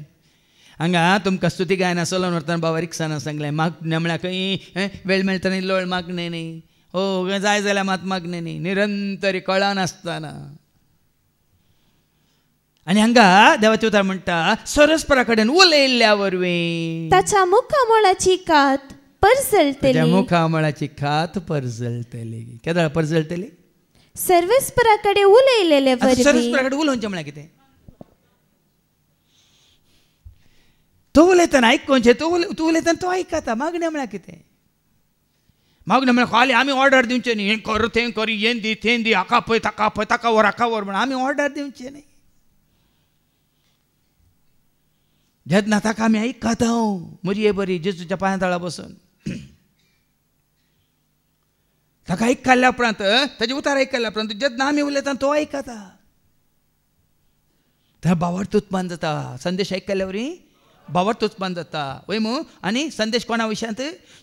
हांगा तुमकां स्तुती गायना चलोवन वरतना बाबा रिक्साना सांगलें मागणें म्हळ्यार खंय वेळ मेळटना लोळ मागणें न्ही जाय जाल्यार मात मागणें न्ही निरंतर कळा नासतना आनी हांगा देवाचे उतार म्हणटा सरस्परा कडेन उलयल्ल्या वरवीं ताच्या मुखामळाची कात परजळतली मुखामळाची कात परजळतली केदाळ परजळतली सर्वेस्परा कडेन उलयलेले वरवीं सर्वेस्परा कडेन उलोवचें म्हळ्यार कितें तो उलयतना आयकोचें तूं उलयतना तो आयकता मागणें म्हळ्यार कितें मागणें म्हळ्यार खाली आमी ऑर्डर दिवचें न्ही हें कर तें कर हें दी तें दी हाका पळय ताका व्हर म्हण आमी ऑर्डर दिवचें न्ही जेन्ना ताका आमी आयकता मरये बरी जेजूच्या पांया तळा बसून ताका आयकल्या उपरांत ताजे उतार आयकल्या उपरांत जेन्ना आमी उलयता तो आयकता थंय बावट तुत्मान जाता संदेश आयकल्या वरी बावट तुत्मान जाता वय मू आनी संदेश कोणा विशयांत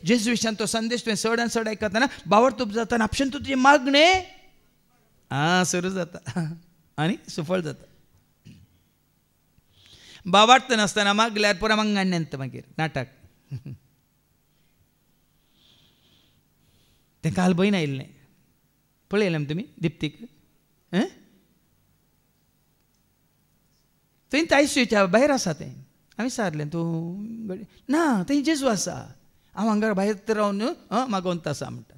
जेजू विशयांत तो संदेश तुवें चड आनी चड आयकतना बावट तुप जाता आनी आपशेन तूं तुजी मागणें सुरू जाता आनी सुफळ जाता बावार्थ नासतना मागल्यार पुरा मागण्यांत मागीर नाटक तें काल भयण आयिल्लें पळयलें तुमी दिप्तीक थंय तायशेच्या भायर आसा तें हांवें विचारलें तूं ना थंय जेजू आसा हांव हांगा भायर रावन मागोंत आसा म्हणटा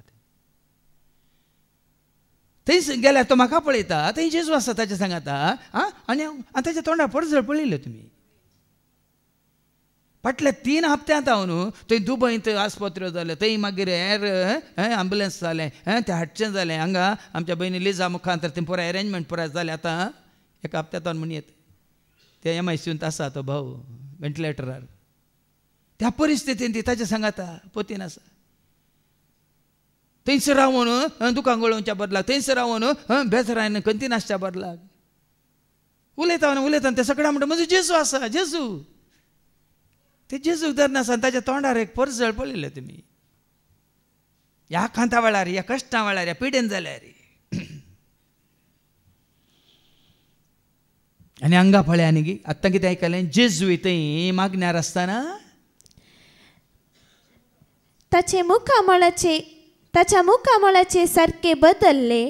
थंय गेल्यार तो म्हाका पळयता थंय जेजू आसा ताच्या सांगाता आनी ताच्या तोंडार परजळ पळयल्यो तुमी फाटल्या 3 हप्त्यांत हांव न्हू थंय दुबयंत आस्पत्र्यो जाल्यो थंय मागीर एर ॲम्ब्युलन्स जालें तें हाडचें जालें हांगा आमच्या भयणी लिजा मुखांतर तें पुराय अरेंजमेंट पुराय जालें आतां एका हप्त्यांत म्हण येता ते MICUंत आसा तो भाऊ वेंटिलेटरार त्या परिस्थितींत ती ताच्या सांगाता पोतीन आसा थंयसर रावन दुकान गळोवच्या बदलाक थंयसर रावन बेजारान कंती नासच्या बदलाक उलयता ते सगळ्या म्हणटा म्हजो जेजू आसा जेजू ते जेजूक धरना आसा ताच्या तोंडार एक परजळ पळयलें तुमी ह्या खांता वेळार ह्या कश्टा वेळार ह्या पिडेन जाल्यार आनी हांगा पळय आनी आतां कितें आयकलें जेजू थंय मागण्यार आसतना ताच्या मुखामळाचे सारके बदलले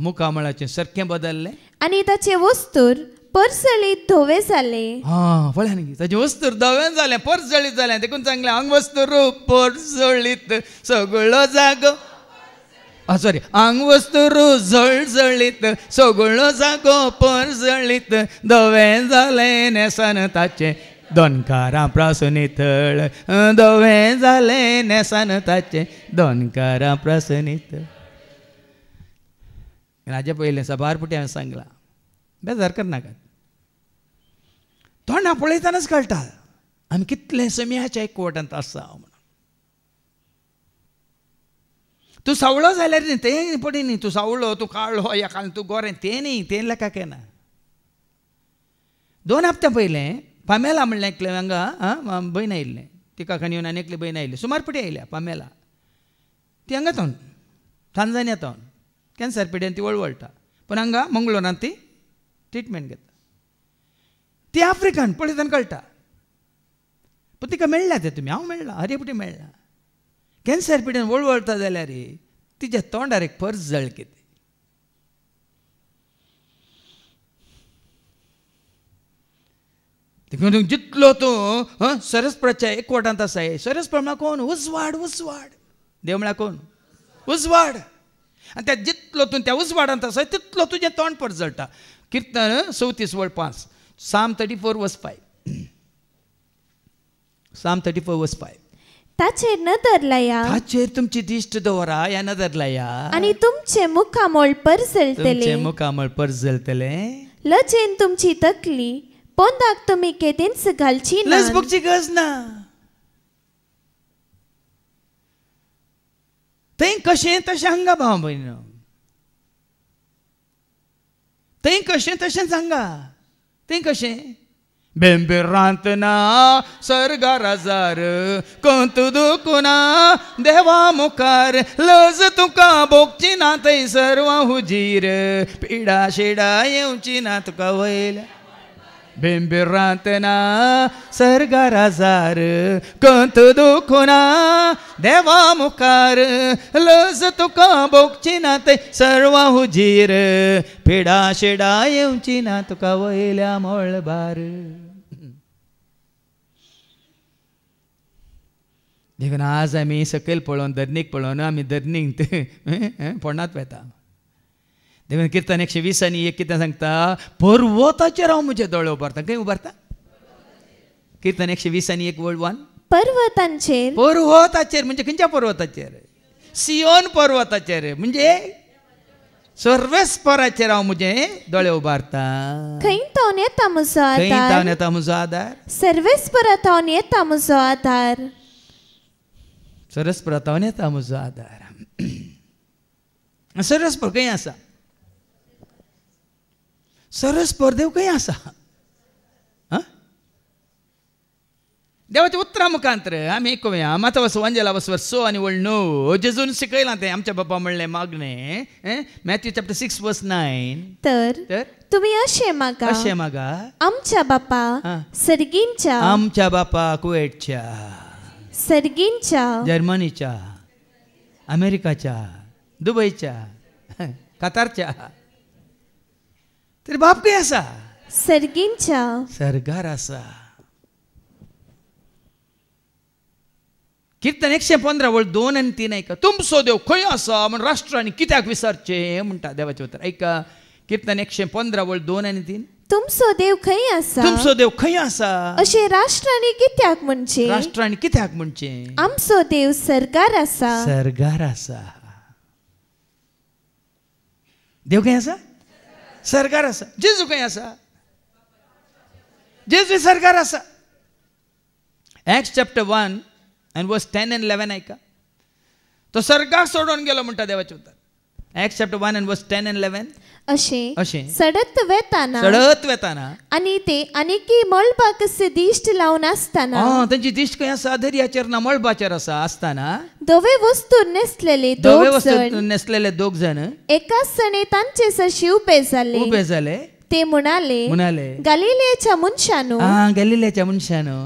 मुखामळाचे सारकें बदललें आनी ताचे वस्तूर परसळीत धोवे जाले. हा पळय न्ही ताजे वस्तूर धवें जालें परसळीत जालें देखून सांगलें आंग वस्तूर परसळीत सगळो जागो सॉरी आंग वस्तूर जळजळीत सगळो जागो परसळीत धवें जालें नेसान ताचे दोनकारां प्रासून नितळ धवें जालें नेसान ताचे दोनकारां प्रासून नितळ. राजा पयलें सभारपुटी हांवें सांगलां बेजार करनाकात. तोंडां पळयतानाच कळटा आमी कितले समियाच्या एकवटांत आसा म्हणून. तूं सावळो जाल्यार न्ही तें पडय न्ही तूं सावळो तूं काळो एकान तूं गोरें तें न्ही तें लेखाक येना. 2 हप्त्यां पयलें पामेला म्हणलें एकलें हांगा भयण आयिल्लें तिका खाण येवन आनी एकली भयण आयिल्ली सुमारपटी आयल्या पामेला. ती हांगा थावन थांजानिया थावन कॅन्सर पिड्यान ती वळवळटा पूण हांगा मंगळुरांत ती ट्रिटमेंट घेता. ती आफ्रिकान पळयतना कळटा पूण तिका मेळ्ळा तें तुमी हांव मेळ्ळा हरेपुटी मेळ्ळा. कॅन्सर पिड्यान वळवळटा जाल्यार तिच्या तोंडार एक पर्स जळकी. देखून जितलो तूं सरस्पराच्या एकवटांत आसा सरस्पर म्हळ्यार कोण उजवाड उजवाड देव म्हळ्यार कोण उजवाड. आनी त्या जितलो तूं त्या उजवाडांत आसा तितलो तुजें तोंड परस जळटा. किर्तन 34:5 Psalm 34:5 Psalm 34:5 ताचेर नदर लाया ताचेर तुमची दिश्ट दवरा ह्या नदर लाया आनी तुमचे मुखामोळ परसळटले मुखामोळ परस जळटले. लजेन तुमची तकली पोंदाक तुमी केदींच घालची ना. लज बगची गरज ना. थंय कशें तशें हांगा भाव भयण थंय कशें तशें सांगा. थंय कशें बेंबेरांत ना सर्गार हजार कंत दुखुना देवा मुखार लज तुका भोगची ना थंय सर्व हुजीर पिडा शेडा येवची ना तुका वयल्या. बेंबेरांत ना सर्गार हजार कंत दुखुना देवा मुखार लज तुका भोगची ना थंय सर्व हुजीर पिडा शेडा येवची ना तुका वयल्या मळबार. देखून आज आमी सकयल पळोवन धरणीक पळोवन आमी धरणीक पोंडांत वेता. देखून किर्तन 120 कितें सांगता पर्वताचेर हांव म्हजे दोळे उबारता. खंय उबारता किर्तन 120 वर्ड 1 पर्वतांचेर पर्वताचेर म्हणजे खंयच्या पर्वताचेर सियोन पर्वताचेर म्हणजे सर्वेस्पराचेर हांव म्हजे दोळे उबारता. खंय थावन येता म्हजो आदार खंय थावन येता म्हजो आदार सर्वेस्परा थावन येता म्हजो आदार सर्वेस्परा थावन येता म्हजो आदार. सर्वेस्पर खंय आसा सर्वेस्पर देव खंय आसा. देवाच्या उतरा मुखांतर आमी आयकुया माता अंजला वचवर 6 आनी 9 जेजून शिकयलां तें आमच्या बापा म्हणलें मागणें मॅथ्यू चॅप्टर 6:9 तर तुमी अशें मागा आमच्या बापा सर्गींच्या आमच्या बापा कुवेटच्या सर्गींच्या जर्मनीच्या अमेरिकाच्या दुबयच्या कतारच्या तरी बाप खंय आसा सर्गींच्या सर्गार आसा. किर्तन 115 वर्ड 2 आनी 3 ऐका. तुमचो देव खंय आसा म्हण राष्ट्रांनी कित्याक विचारचें म्हणटा देवाचें उतर. ऐका किर्तन 115 वर्ड 2 आनी 3 तुमचो देव खंय आसा तुमचो देव खंय आसा अशें राष्ट्रांनी कित्याक म्हणचें राष्ट्रांनी कित्याक म्हणचें. आमचो देव सर्गार आसा सर्गार आसा. देव खंय आसा सर्गार आसा. जेजू खंय आसा जेजू सर्गार आसा. Acts chapter 1 and verse 10 and 11 ऐका. तो सर्गाक सोडून गेलो म्हणटा देवाचें उतर. Acts chapter 1 and verse 10 and 11 अशें सडत वेताना आनी ते आनीकी मळबाक दिश्ट लावन आसतना तांची दिश्ट खंय आसा दर्याचेर ना मळबाचेर आसा आसतना धवे वस्तू नेसलेले दोग जाण एकाच सणे तांचे सरशी उबे जाले. ते म्हणाले गलिलेच्या मनशानो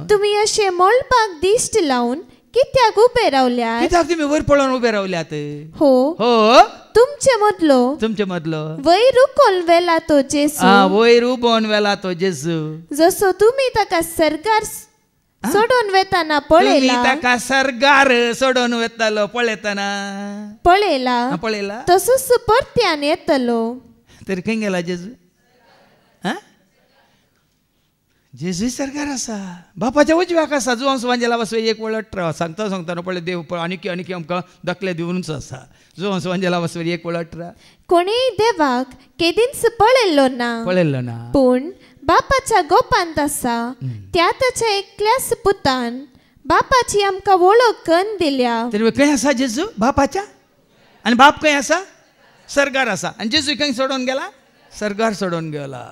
तुम्ही अशे मळबाक दिश्ट लावन कित्याक उबे रावल्यात कित्याक तुम्ही वयर पळोवन उबे रावल्यात. हो तुमचे मदलो वयर उखोन वेला तो जेसू वयर उबोन वेला तो जेसू जसो तुम्ही ताका सरकार सोडून वेताना पळयला ताका सरकार सोडून वेतालो पळयला तसोच परत्यान येतलो. तरी खंय गेला जेजू? जेजू सरकार आसा, बापाच्या उजव्याक आसा. जुवांस वांजेला वसवे एक वळट सांगता सांगता पळय देव आनीक आनीक आमकां दाखले दिवनूच आसा. जुवांस वांजेला वसवे एक वळट कोणीय देवाक केदींच पळयल्लो ना पूण बापाच्या गोपांत आसा. त्या ताच्या एकल्याच पुतान बापाची आमकां वळख करून दिल्या. तरी खंय आसा जेजू? बापाच्या. आनी बाप खंय आसा? सरकार आसा. आनी जेजू खंय सोडून गेला? सरकार सोडून गेला.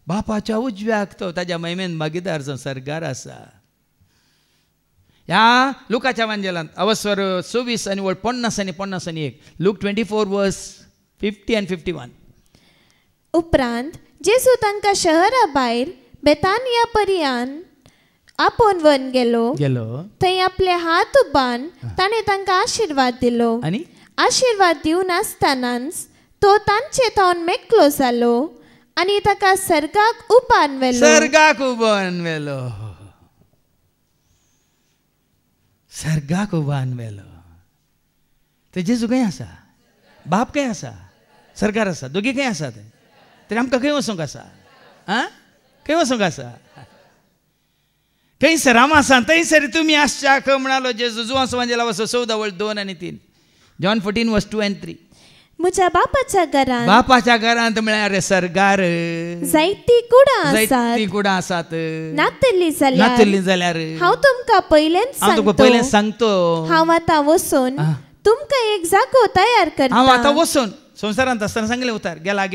बापाच्या उजव्याक तो ताज्या महिमेन भागीदार जावन सरकार आसा. ह्या लुकाच्या वांजेलांत अवस्वर 26 आनी 50 आनी 51. Look 24:50 and 51. उपरांत जेजू तांकां शहरा भायर बेतानिया पर्यान आपोवन वन गेलो. थंय आपले हात उबान ताणें तांकां आशिर्वाद दिलो. आनी आशिर्वाद दिवन आसतनाच तो तांचे थावन मेकलो जालो आनी ताका सर्गाक उबान व्हेलो. सर्गाक उबान व्हेलो. ते जेजू खंय आसा? बाप खंय आसा? सरकार आसा. दोगी खंय आसा? ते तरी आमकां खंय वचूंक आसा? खंय वचूंक आसा? खंयसर हांव आसा थंयसर तुमी आसच्याक म्हणालो जेजू. जुवांस वांजेला वचो 14:2 and 3. John 14:2 and 3. म्हज्या बापाच्या घरांत म्हळ्यार सरकार जायती कुडां आसात. नातली जाल्यार हांव तुमकां पयलें सांगतो. हांव आतां वचून तुमकां एक जागो तयार करता. हांव आतां वचून संवसारांत आसतना सांगलें उतार गेला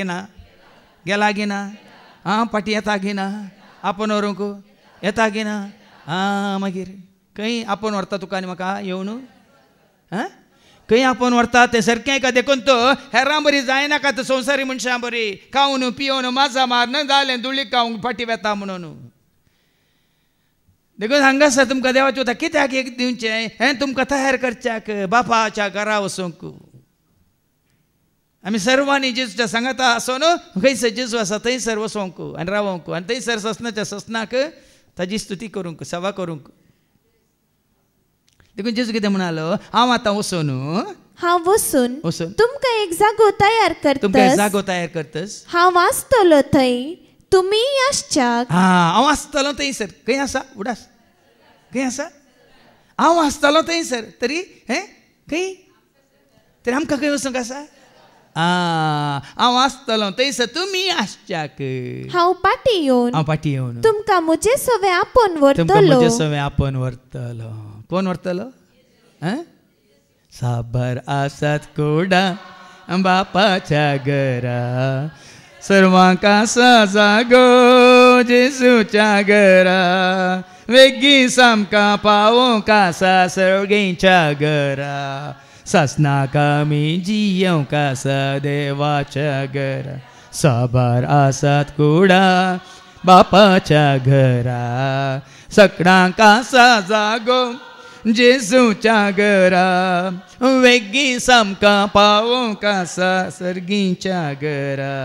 गिना पाटी येता गिना आपोवन व्हरूंक येता गिना मागीर खंय आपोवन व्हरता तुका आनी म्हाका येवन खंय आपोवन व्हरता तें सारकें का देखून तो हेरां बरी जायनाका तर संवसारी मनशां बरी खावन पिवन माजा मारन जालें दुळीक खावंक फाटी वेता म्हणून. देखून हांगासर तुमकां देवाचें उतर कित्याक एक दिवचें हें तुमकां तयार करच्याक बापाच्या घरा वचूंक. आमी सर्वांनी जेजूच्या सांगाता आसून खंयसर जेजू आसा थंयसर वचोंक आनी रावोंक आनी थंयसर ससनाच्या ससनाक ताजी स्तुती करूंक सेवा करूंक. देखून जेजू कितें म्हणालो? हांव आतां वचून तुमकां एक जागो तयार करतस. हांव आसतलो थंय तुमी आसच्याक. हांव आसतलो थंयसर. खंय आसा? उडास खंय आसा? हांव आसतलो थंयसर. तरी खंय? तरी आमकां खंय वचूंक आसा? हांव आसतलो थंयसर तुमी आसच्याक. हांव पाटी येवन तुमकां म्हजे सवे आपोवन व्हरतलो. कोण व्हरतलो? साबर आसात कुडां बापाच्या घरा सर्वांक आसा जागो जेजूच्या घरा. वेगी सामका पावोंक आसा सर्गेच्या घरा. ससनाक आमी जियोंक आसा देवाच्या घरा. साबार आसात कुडां बापाच्या घरा सगळ्यांक आसा जागो जेजूच्या घरा. वेगी सामका पावोंक आसा सर्गीच्या घरा.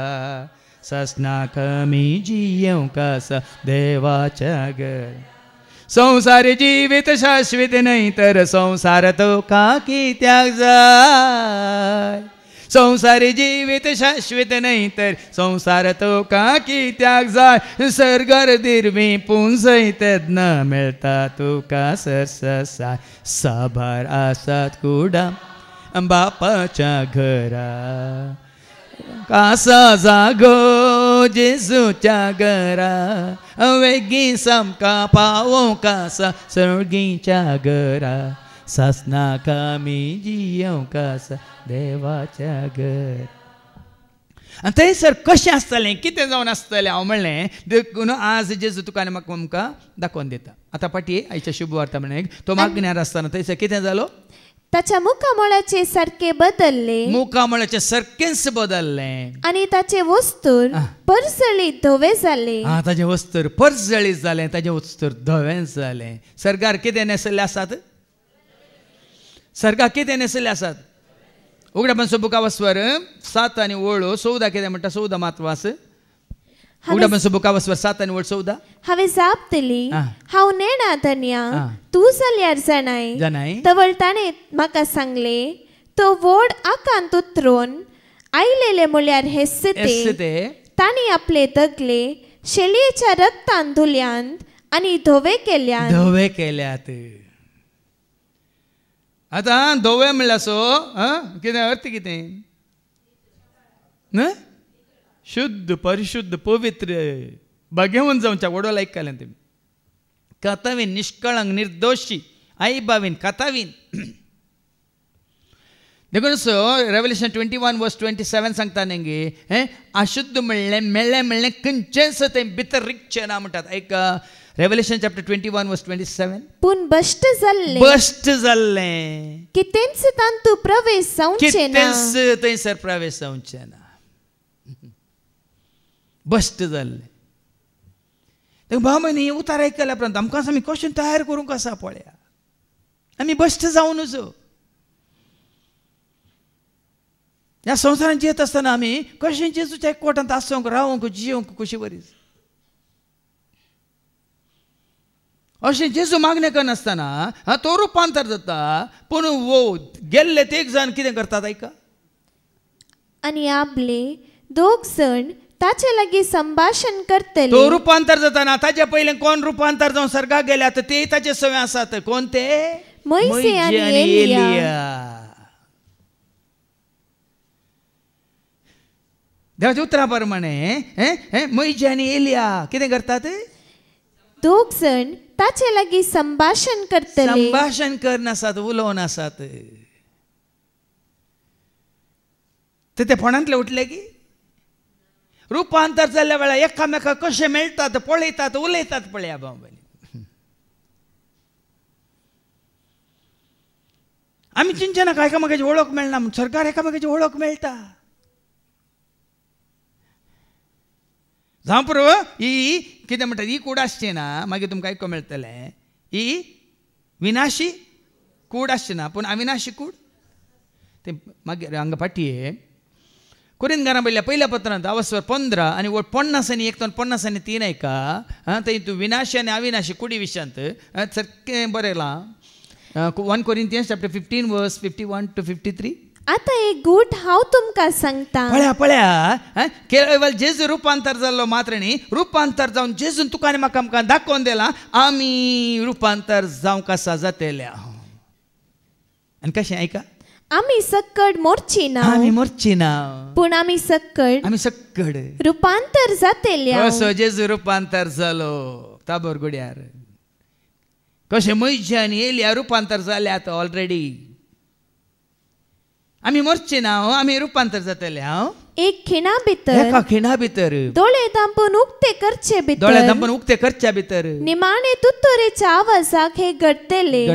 ससनाक आमी जियोंक आसा देवाच्या घरा. संसार जीवित शाश्वत नाही तर संसार तो का कित्याक जाय. संसारी जीवित शाश्वत नाही तर संसार तो का कित्याक जाय. सरगर दिरवी पुंजय तेदना मेळटा तुका सरसाय. साबार आसात कुडां बापाच्या घरा आसा जागो जेजूच्या घरा. वेगी सामका पावोंक आसा सर्गीच्या घरा. ससनाक आमी जियोंक आसा देवाच्या घर. आनी थंयसर कशें आसतलें कितें जावन आसतलें हांव म्हणलें देखून आज जेजू तुका आनी म्हाका आमकां दाखोवन दिता. आतां पाटी आयच्या शुभ वार्ता म्हणून तो मागण्यार आसतना थंयसर कितें जालो? ताच्या मुखामळाचे सारके बदलले. मुखामळाचे सारकेंच बदललें आनी ताचे वस्तूर परसळीत धवे जाले. ताजे वस्तूर परसळीत जालें ताजे वस्तूर धवें जालें. सरकार कितें नेसले आसात? सरकार कितें नेसले आसात? उगडापन बुकावस्वर 7 आणि 14 कितें म्हणटा 14 मातवास उगडापन बुकावस्वर 7 आणि 14 हांवें जाप दिली हांव नेणा धन्या तूं जाल्यार जाणाय तवळ ताणें म्हाका सांगले तो व्हड आकांत उतरून आयलेले म्हळ्यार हेस्ते तांणी आपले दगले शेलयेच्या रक्तान धुल्यांत आनी धवे केल्यात आतां धवे म्हणल्यार सो कितें अर्थ कितें शुद्ध परिशुद्ध पवित्र भाग्यवन जावच्या वडो लायक केलें तुमी कथावीन निष्कळंक निर्दोशी आई बावीन कथावीन देखून सो रेवल्यूशन 21 वर्स 27 सांगता न्ही अशुद्ध म्हणलें मेळ्ळें खंयचेंच तें भितर रिगचें ना म्हणटात ऐका रेवल्यूशन चॅप्टर 21 वर्स 27 पूण बश्ट जाल्लें कितेंच तांतू प्रवेश जावचें ना कितेंच थंयसर प्रवेश जावचें ना बश्ट जाल्लें देखून भाव भयणी उतार आयकल्या उपरांत आमकां आमी क्वेश्चन तयार करूंक आसा पळया आमी बश्ट जावन नजो ह्या संवसारांत जियेत आसतना आमी कशें जेजूच्या एकवटांत आसूंक रावूंक जियोंक कशी बरीच अशें जेजू मागणें करनासतना तो रुपांतर जाता पूण गेल्ले ते एक जाण कितें करतात ऐका आनी आपले दोग जण ताचे लागीं संभाषण करतले तो रुपांतर जाताना ताचे पयलें कोण रुपांतर जावन सर्गाक गेल्यात ते ताचे सवय आसात कोण ते मोइसे आनी एलिया देवाच्या उतरा प्रमाणे मोइसे आनी एलिया कितें करतात दोग जण ताचे लागीं संभाषण करतले संभाषण करनासात उलोवन आसात ते फोंडांतले उठले की रुपांतर जाल्ल्या वेळार एकामेकाक कशें मेळटात पळयतात उलयतात पळया भाव भयणी आमी चिंतनाक एकामेकाची वळख मेळना म्हूण सरकार एकामेकाची वळख मेळटा जावं पुरो ही कितें म्हणटात ही कूड आसची ना मागीर तुमकां आयको मेळटलें ही विनाशी कूड आसची ना पूण अविनाशी कूड ते मागीर हांगा फाटये कुरिंथकारां पयल्या पत्रांत अवस्वर 15 आनी 50 आनी 50 आनी 3 ऐका थंय तूं विनाशी आनी अविनाशी कुडी विशयांत सारकें बरयलां 1 Corinthians chapter 15 verse 51 to 53 आता एक गूढ हांव तुमकां सांगता पळया केवळ जेजू रुपांतर जाल्लो मात्र न्ही रुपांतर जावन जेजून तुका आनी म्हाका आमकां दाखोवन दिलां आमी रुपांतर जावंक आसा जातेल्या आनी कशें ऐका आमी सक्कड मोरची ना पूण आमी सक्कड रुपांतर जातेल्या असो जेजू रुपांतर जालो ताबोर गुड्यार कशें मोइसे आनी एलिया रुपांतर जाल्यात ऑलरेडी आमी मरची ना आमी रुपांतर जातले एक खिणा भितर दोळे दांपून उक्ते करचे भितर निमाणे तुत्तुरेच्या आवाजाक हे घडतले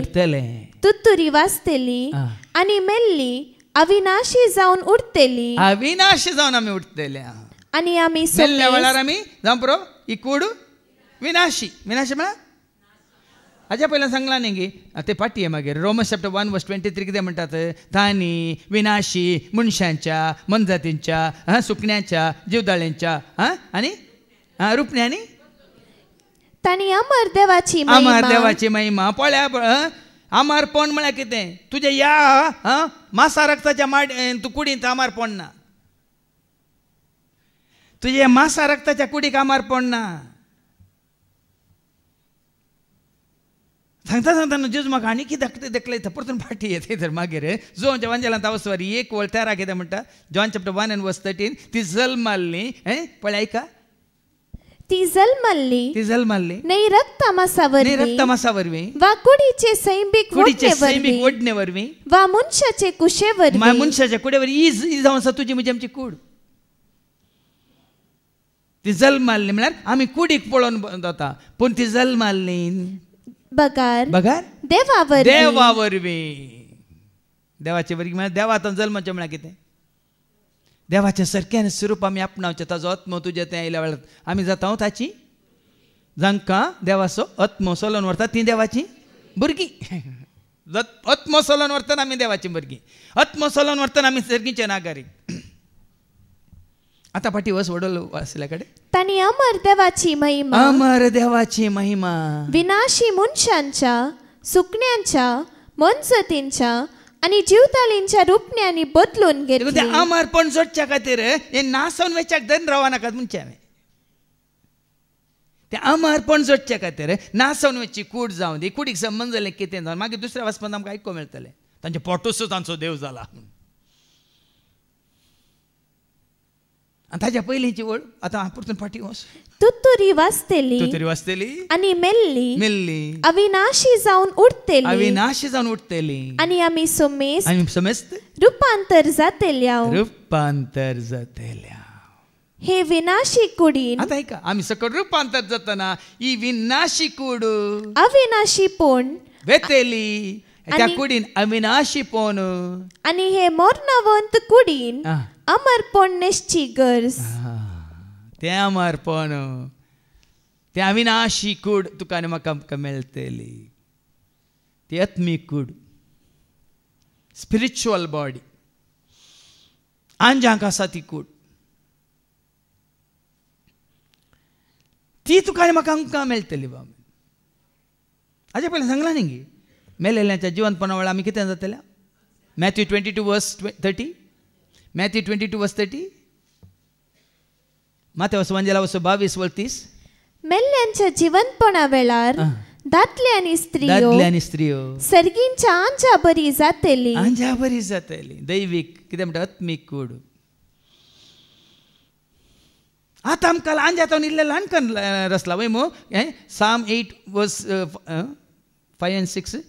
तुत्तुरी वाजतली आनी मेल्ली अविनाशी जावन उठतली आमी उठतले आनी आमी मेल्ल्या वेळार आमी जावं पुरो ही कूड विनाशी म्हळ्यार हाच्या पयलीं सांगला न्ही गे ते फाटी मागीर रोमन्स चॅप्टर 1 वर्स 23 कितें म्हणटात तांणी विनाशी मनशांच्या मनजातींच्या सुकण्याच्या जीवदाळ्यांच्या आनी रुपण्यांनी तांणी अमर देवाची महिमा पळया अमरपण म्हळ्यार कितें तुजें या मासा रक्ताच्या तूं कुडींत अमरपण ना तुजें मासा रक्ताच्या कुडीक अमरपण ना सांगता जेजू म्हाका आनी कितें देखलयता परतून फाटी येता तर मागीर जो जवांजलांत अवस्वर 1:13 कितें म्हणटा जॉन चॅप्टर 1 and verse 13 ती जल्माल्ली पळय ऐका ती जल्माल्ली न्ही रक्ता वरवीं वा कुडीचे सैमीक ओडणे वरवीं वा मनशाचे कुशे वरवीं मनशाच्या कुडे वरवीं ही जावन आसा तुजी म्हजी आमची कूड ती जल्माल्ली म्हळ्यार आमी कुडीक पळोवन जाता पूण ती जल्माल्ली बगार देवा वरवीं देवाचे वरवीं म्हळ्यार देवांत जल्माचें म्हळ्यार कितें देवाचें सारकें स्वरूप आमी आपणावचें ताजो आत्मो तुजें तें आयल्या वेळार आमी जाता ताची जांकां देवाचो आत्मो चलोवन व्हरता ती देवाची भुरगीं आत्मसोलन वर्तन आम्ही देवाची भुरगीं, आत्मसोलन वर्तन आम्ही सर्गीचे नागरीक. आता पाठी वस वडलो वाचल्याकडे. तांणी अमर देवाची महिमा, अमर देवाची महिमा, विनाशी मनशांच्या, सुकण्यांच्या, मनसतींच्या आणि जीवताळींच्या रुपण्यांनी बदलून घेतली. अमरपण जोडच्या खातीर हे नासवन वेचाक धन रावा नाकात म्हणचे हांवें. ते अमरपण जोडच्या खातीर नासवन वेची कूड जावन दी, कुडीक संबंद जालें कितें जावन मागीर दुसऱ्या वचपान आमकां आयको मेळटलें तांचे पोटूच तांचो देव जाला. आनी ताच्या पयलींची वळ आतां परतून फाटीं वच. तुतुरी वाचतेली आणि मेल्ली, अविनाशी जावन उठतेली आणि आम्ही समेस्त रूपांतर जातेल्या. हे विनाशी कुडीन आता ऐका, आम्ही सकट रूपांतर जातना ही विनाशी कूड अविनाशी पोण वेतेली, त्या कुडीन अविनाशी पोण आणि हे मोरनावंत कुडीन अमरपण नेसची गरज. ते अमरपण, ते अविनाशी कूड तुका आनी म्हाका मेळटली. ती आत्मीक कूड, स्पिरिच्युअल बॉडी, आंजांक आसा ती कूड, ती तुका आनी म्हाका आमकां मेळटली. बाबा हाजे पयलीं सांगलां न्ही मेलेल्यांच्या जिवंतपणा वेळा आमी कितें जातल्या. Matthew 22:30, Matthew 22:30, मातेवस वंजेलावस 22:30. मेल्ल्यांच्या जिवंतपणा वेळार दादले आनी स्त्रियो सर्गींच्या आंजा बरी जातली. दैवीक कितें म्हणटा आत्मीक कूड. आतां आमकां आंजातावन इल्लें ल्हानकण रसला वय मो. Psalm 8:5-6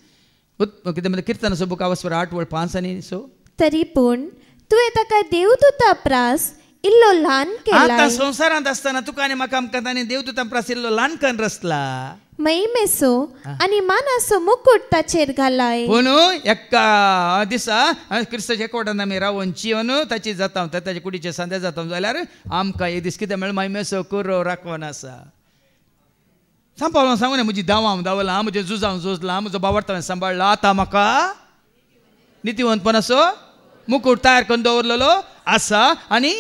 कितें म्हणटा किर्तनाचो बुक आवस्वर 8:5 आनी 6. तरी पूण तुवें ताका देवदूता प्रास इल्लो ल्हान केला. आतां संवसारांत आसतना तुका आनी म्हाका आमकां ताणें देवदूता प्रास इल्लो ल्हानकण रचला. महिमेचो आनी मानाचो मुकुट ताचेर घालाय. पूण एका दिसा क्रिस्ताच्या एकवटान आमी रावून जिवन ताची जाता ताचे कुडीचे सांदे जाता जाल्यार आमकां एक दीस कितें म्हळ्यार महिमेचो कुर्रो राखून आसा. सांबाळून सांगू ना, म्हजी दावां दावलां, म्हजे झुजांव झुजलां, म्हजो बावडतो सांबाळला. आतां म्हाका नितीवंतपणाचो मुकुट तयार करून दवरलेलो आसा. आनी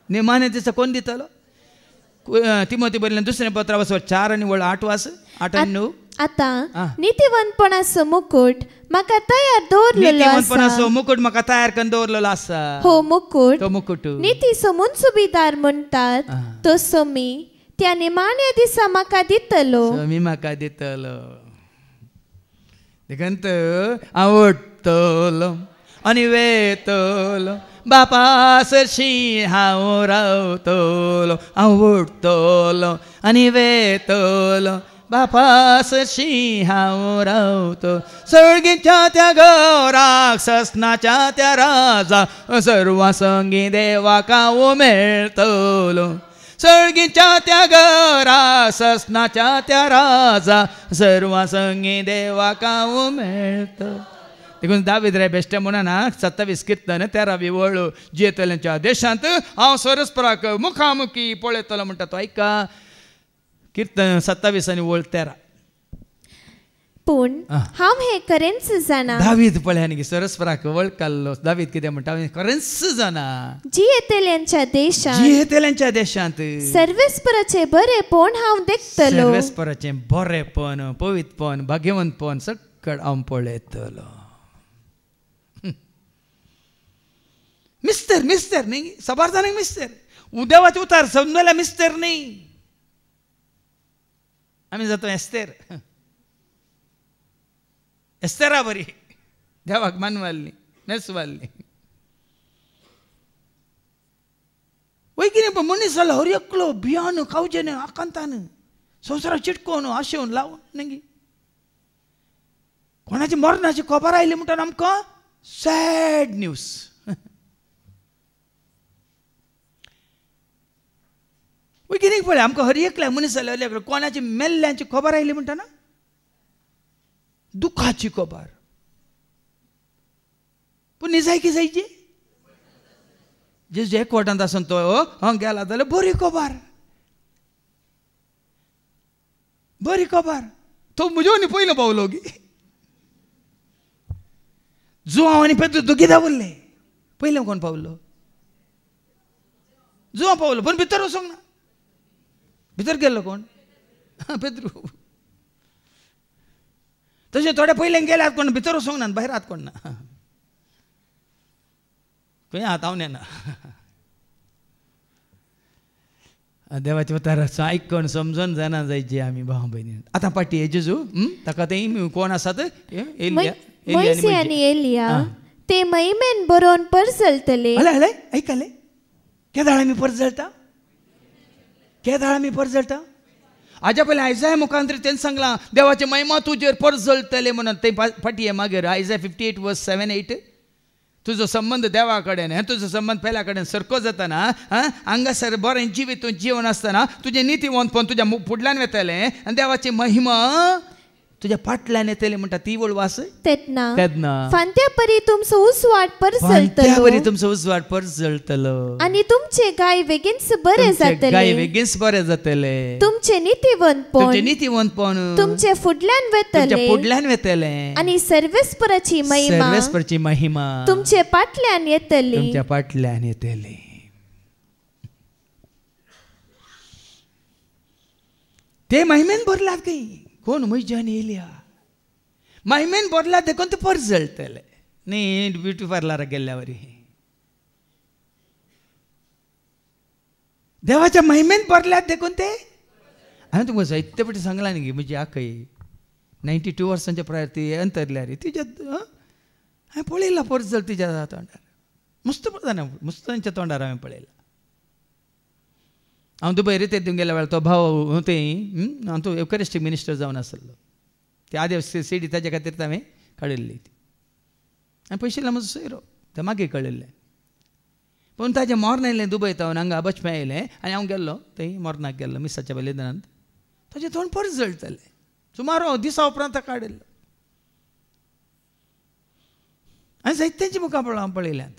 निमाणे दिसा कोण दितलो. तिमोथी बरयलें दुसरें पत्र 4 आनी 8 वास 8 आनी 9. आतां नितीवंतपणाचो मुकुट म्हाका तयार दवरलेलो आसा. नितीवंतपणाचो मुकुट म्हाका तयार करून दवरलेलो आसा. हो मुकुट, तो मुकुट नितीचो मुनसुबीदार म्हणटात तसो मी त्या निमाण्या दिसा म्हाका दितलो. देखंत आवडटलो आनी वेतलो बापा सरशी हांव रावतलो. आवडटलो आनी वेतलो बापा सरशी हांव रावतो. सर्गीच्या त्या घराक ससनाच्या त्या राजा सर्वा संगी देवाक हांव मेळटलो. सर्गीच्या त्या घरा ससनाच्या त्या राजा सर्वा संगी देवाक हांव मेळटलो. देखून दावीद रे बेश्टे म्हणना 27 कीर्तन 13वी वळ जियेतल्यांच्या देशांत हांव सरस्पराक मुखामुखी पळयतलो म्हणटा तो. ऐका कीर्तन 27 आनी वळ 13. पूण हांव हे करेंच जाणा. दावीद पळय सरस्पराक वळखलो. दावीद कितें म्हणटा हांव करेंच जाणा. जियेतल्यांच्या देशांत सर्वेस्पराचे बरेपण हांव देखतलो. सर्वेस्पराचे बरेपण, पवित्रपण, भाग्यवंतपण सकट हांव पळयतलो. मिस्टर न्ही सबारदानाक मिस्टर उदेवाचे उतार समजल्या मिस्टर न्ही. आमी जातो एस्तेरा बरी देवाक मानवाली नेसवाली. वय कितें मनीस जालो हर एकलो भियान खावचें आकांतान संवसाराक चिटकोवन आशेवन लावन नंगी कोणाची मरणाची खबर आयली म्हणटा आमकां सॅड न्यूज. वय कितें पळय आमकां हर एकल्या मनीस जाल्या कोणाची मेल्ल्यांची खबर आयली म्हणटा ना दुखाची खबर. पूण निजायकी जायची जे एकवटांत आसून तो हांव गेला जाल्यार बरी खबर. तो मुझे पहिलं पावलो गी जुवा आणि पेद्रू दोघी धावले पहिलं कोण पावलो जुवा पावलो पण भितर वचोंक ना भितर गेल्लो कोण पेद्रू तसे थोडे पहिले गेले आत कोण भितर वचोंक ना भायर आत कोण ना खंय आत हांव नेना देवाचे उताराचो आयकून समजून जाणा जायचे आमी भाव भयणी आतां पाटी हे जेजू ताका ते कोण आसात मोइसे आनी एलिया ते महिमेन बरोवन परजळटले हले ऐकले केदाळ आमी परजळटा केदाळ आमी परजळटा हाज्या पयलीं आयजाया मुखांतरी तेणें सांगलां देवाचे महिमा तुजेर परजळटले म्हणून ते फाटी मागीर आयजाया 58:7-8 तुजो संबंध देवा कडेन तुजो संबंध पेल्या कडेन सरको जातना हांगासर बरें जिवीत जीवन आसतना तुजें नितीवंतपण तुज्या फुडल्यान वतलें आनी देवाची महिमा तुझ्या फाटल्यान येतले म्हणटा ती वळवास तेदना फांत्या परी तुमचो उसवाट परजळटलो आनी तुमचे गाय बेगीनच बरे जातले तुमचे नितीवंतपण तुमचे फुडल्यान वेतले आनी सर्वेस्पराची महिमा तुमचे फाटल्यान येतली ते महिमेन भरलात काही कोण मोइसे एलिया महिमेन बरला देखून ते परजळटले न्ही ब्युटी पार्लराक गेल्ल्या वरी देवाच्या महिमेन बरल्यात देखून ते हांवें तुमकां जायते फावटी सांगलां न्ही म्हजी आखय 92 वर्सांच्या प्रायर ती अंतरल्या रे तिच्या हांवें पळयला परजळ तिच्या तोंडार मुस्तांच्या तोंडार हांवें पळयला हांव दुबय रिते दिवंक गेल्या वेळार तो भाव ते हांव तो एवकरिस्टीक मिनिस्टर जावन आसलो ते आदी सीडी ताजे खातीर हांवें काडिल्ली हांवें पयशे दिला म्हजो सोयरो तें मागीर कळिल्लें पूण ताजें मोर्न येयलें दुबय तावन हांगा बचपन येयलें आनी हांव गेल्लो थंय मोर्नाक गेल्लो मिसाच्या बलिदानांत ताजें तोंड परजळटलें सुमार दिसा उपरांत काडिल्लो हांवें जायत्यांची मुखां पळयल्यांत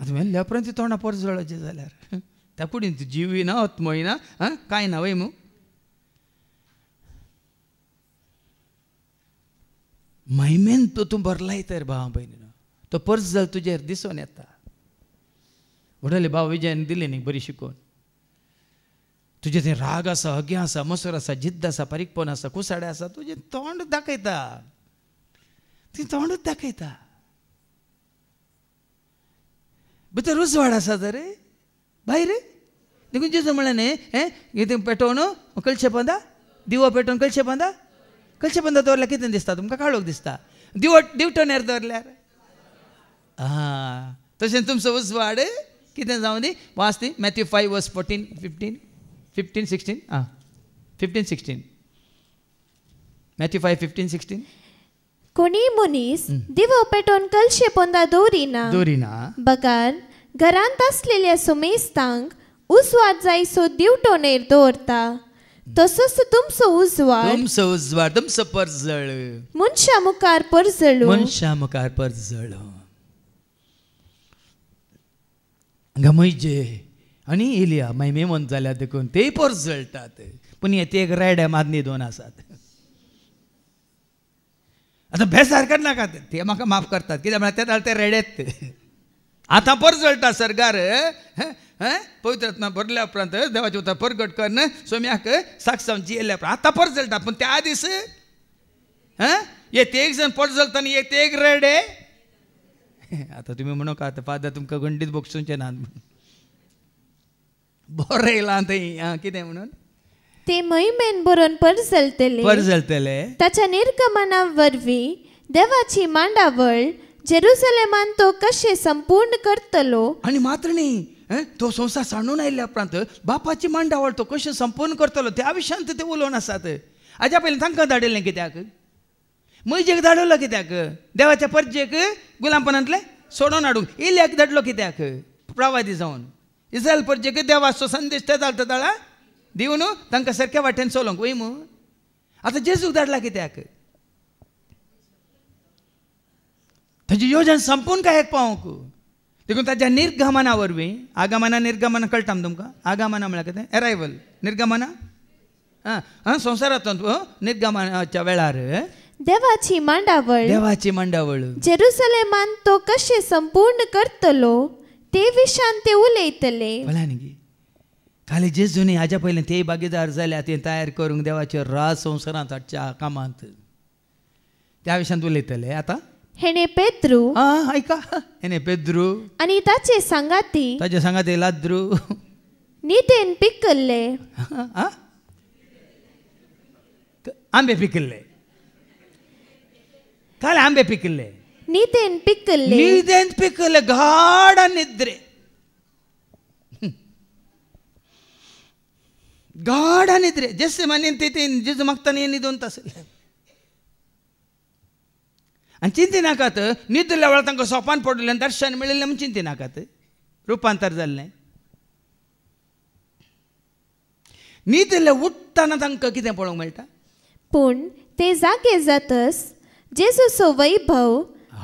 आतां मेल्ल्या उपरांत ती तोंडां परजळाचें जाल्यार त्या कुडीन जिवी ना आत्मय ना कांय ना वय महिमेन तूं भरलाय तर भाव भयणीनो तो परजळ तुजेर दिसून येता व्हडले भाव विजयान दिली न्ही बरी शिकोवन तुजे थंय राग आसा हगे आसा मसूर आसा जिद्द आसा पारीकपण आसा कुसाडे आसा तुजें तोंड दाखयता ती तोंडूच दाखयता भितर उजवाड आसा तर भायर देखून जेजू म्हणलें न्ही कितें पेटोवन कळशे बांदा दिवो पेटोवन कळशे बांदा दवरल्यार कितें दिसता तुमकां काळोख दिसता दिवटो नेर दवरल्यार तशें तुमचो उजवाड कितें जावं न्ही वाच ती मॅथ्यू 5:15-16 15-16 मॅथ्यू 5:15-16 कोणी मनीस दिवो पेटोवन कळशे पोंदा दवरिना बगार घरांत आसलेल्या सुमेस्तांक उजवाड जायसो दिवटो नेर दवरता तसोच तुमचो उजवाड तुमचो परजळ मनशा मुखार परजळू मोइसे आनी एलिया महिमेवंत जाल्यार देखून ते परजळटात पूण हे एक रेड्या मादनी दोन आसात आतां बेजार करनाका ते म्हाका माफ करतात कित्याक म्हळ्यार ते रेडेत आतां परजळटा सरकार पवित्र आत्मा भरल्या उपरांत देवाचे उतर परगट करन सोम्याक साक्षांची येयल्या उपरांत आतां परजळटा पूण त्या दीस एक जण परजळता आनी एक रेडे आतां तुमी म्हणून आतां फादर तुमकां गंडीत बोगसूंचे ना बरें येयलां थंय कितें म्हणून ते महिमेन बरोवन परजळटले ताच्या निर्गमना वरवीं देवाची मांडावळ जेरुसलेमान तो कशें संपूर्ण करतलो आनी मात्र न्ही तो संवसार सांडून आयिल्ल्या उपरांत बापाची मांडावळ तो कशें संपूर्ण करतलो त्या विशयांत ते उलोवन आसात हाज्या पयलीं तांकां धाडिल्लें कित्याक मोइसेक धाडलो कित्याक देवाच्या परजेक गुलामपणांतले सोडून हाडूंक एलियाक धाडलो कित्याक प्रवादी जावन इस्रायल परजेक देवाचो संदेश ते धाडटा दिवन तांकां सारक्या वाटेन चलोवंक वय मू आतां जेजूक धाडला कित्याक ताची येवजण संपून काय पावोवंक देखून ताच्या निर्गमना वरवीं आगमना निर्गमना कळटा तुमकां आगमना म्हळ्यार कितें एरायवल निर्गमना संवसारांत निर्गमनाच्या वेळार देवाची मांडावळ जेरुसलेमान तो कशें संपूर्ण करतलो ते विशयान ते उलयतले. म्हळ्यार न्ही खाली जेजूनी हाज्या पयलीं ते भागीदार जाल्या ते तयार करूंक देवाचे राज संवसारांत हाडच्या कामांत त्या विशयान उलयतले. आतां हेणे पेद्रू ऐका हेणे पेद्रू आनी ताचे सांगाती लाद्रू न्हिदेन पिकल्ले आंबे पिकल्ले काल आंबे पिकल्ले न्हिदेन पिकल्ले गाढ निद्रे गाढ निद्रे जसे मानेन ते जेजू मागताना हे न्हिदोन आसले आनी चिंती नाकात न्हिदल्या वेळार तांकां सोपान पडलें दर्शन मेळिल्लें म्हण चिंती नाकात रुपांतर जाल्लें. न्हिदले उठ्ठना तांकां कितें पळोवंक मेळटा पूण ते जागे जातस जेजूचो वैभव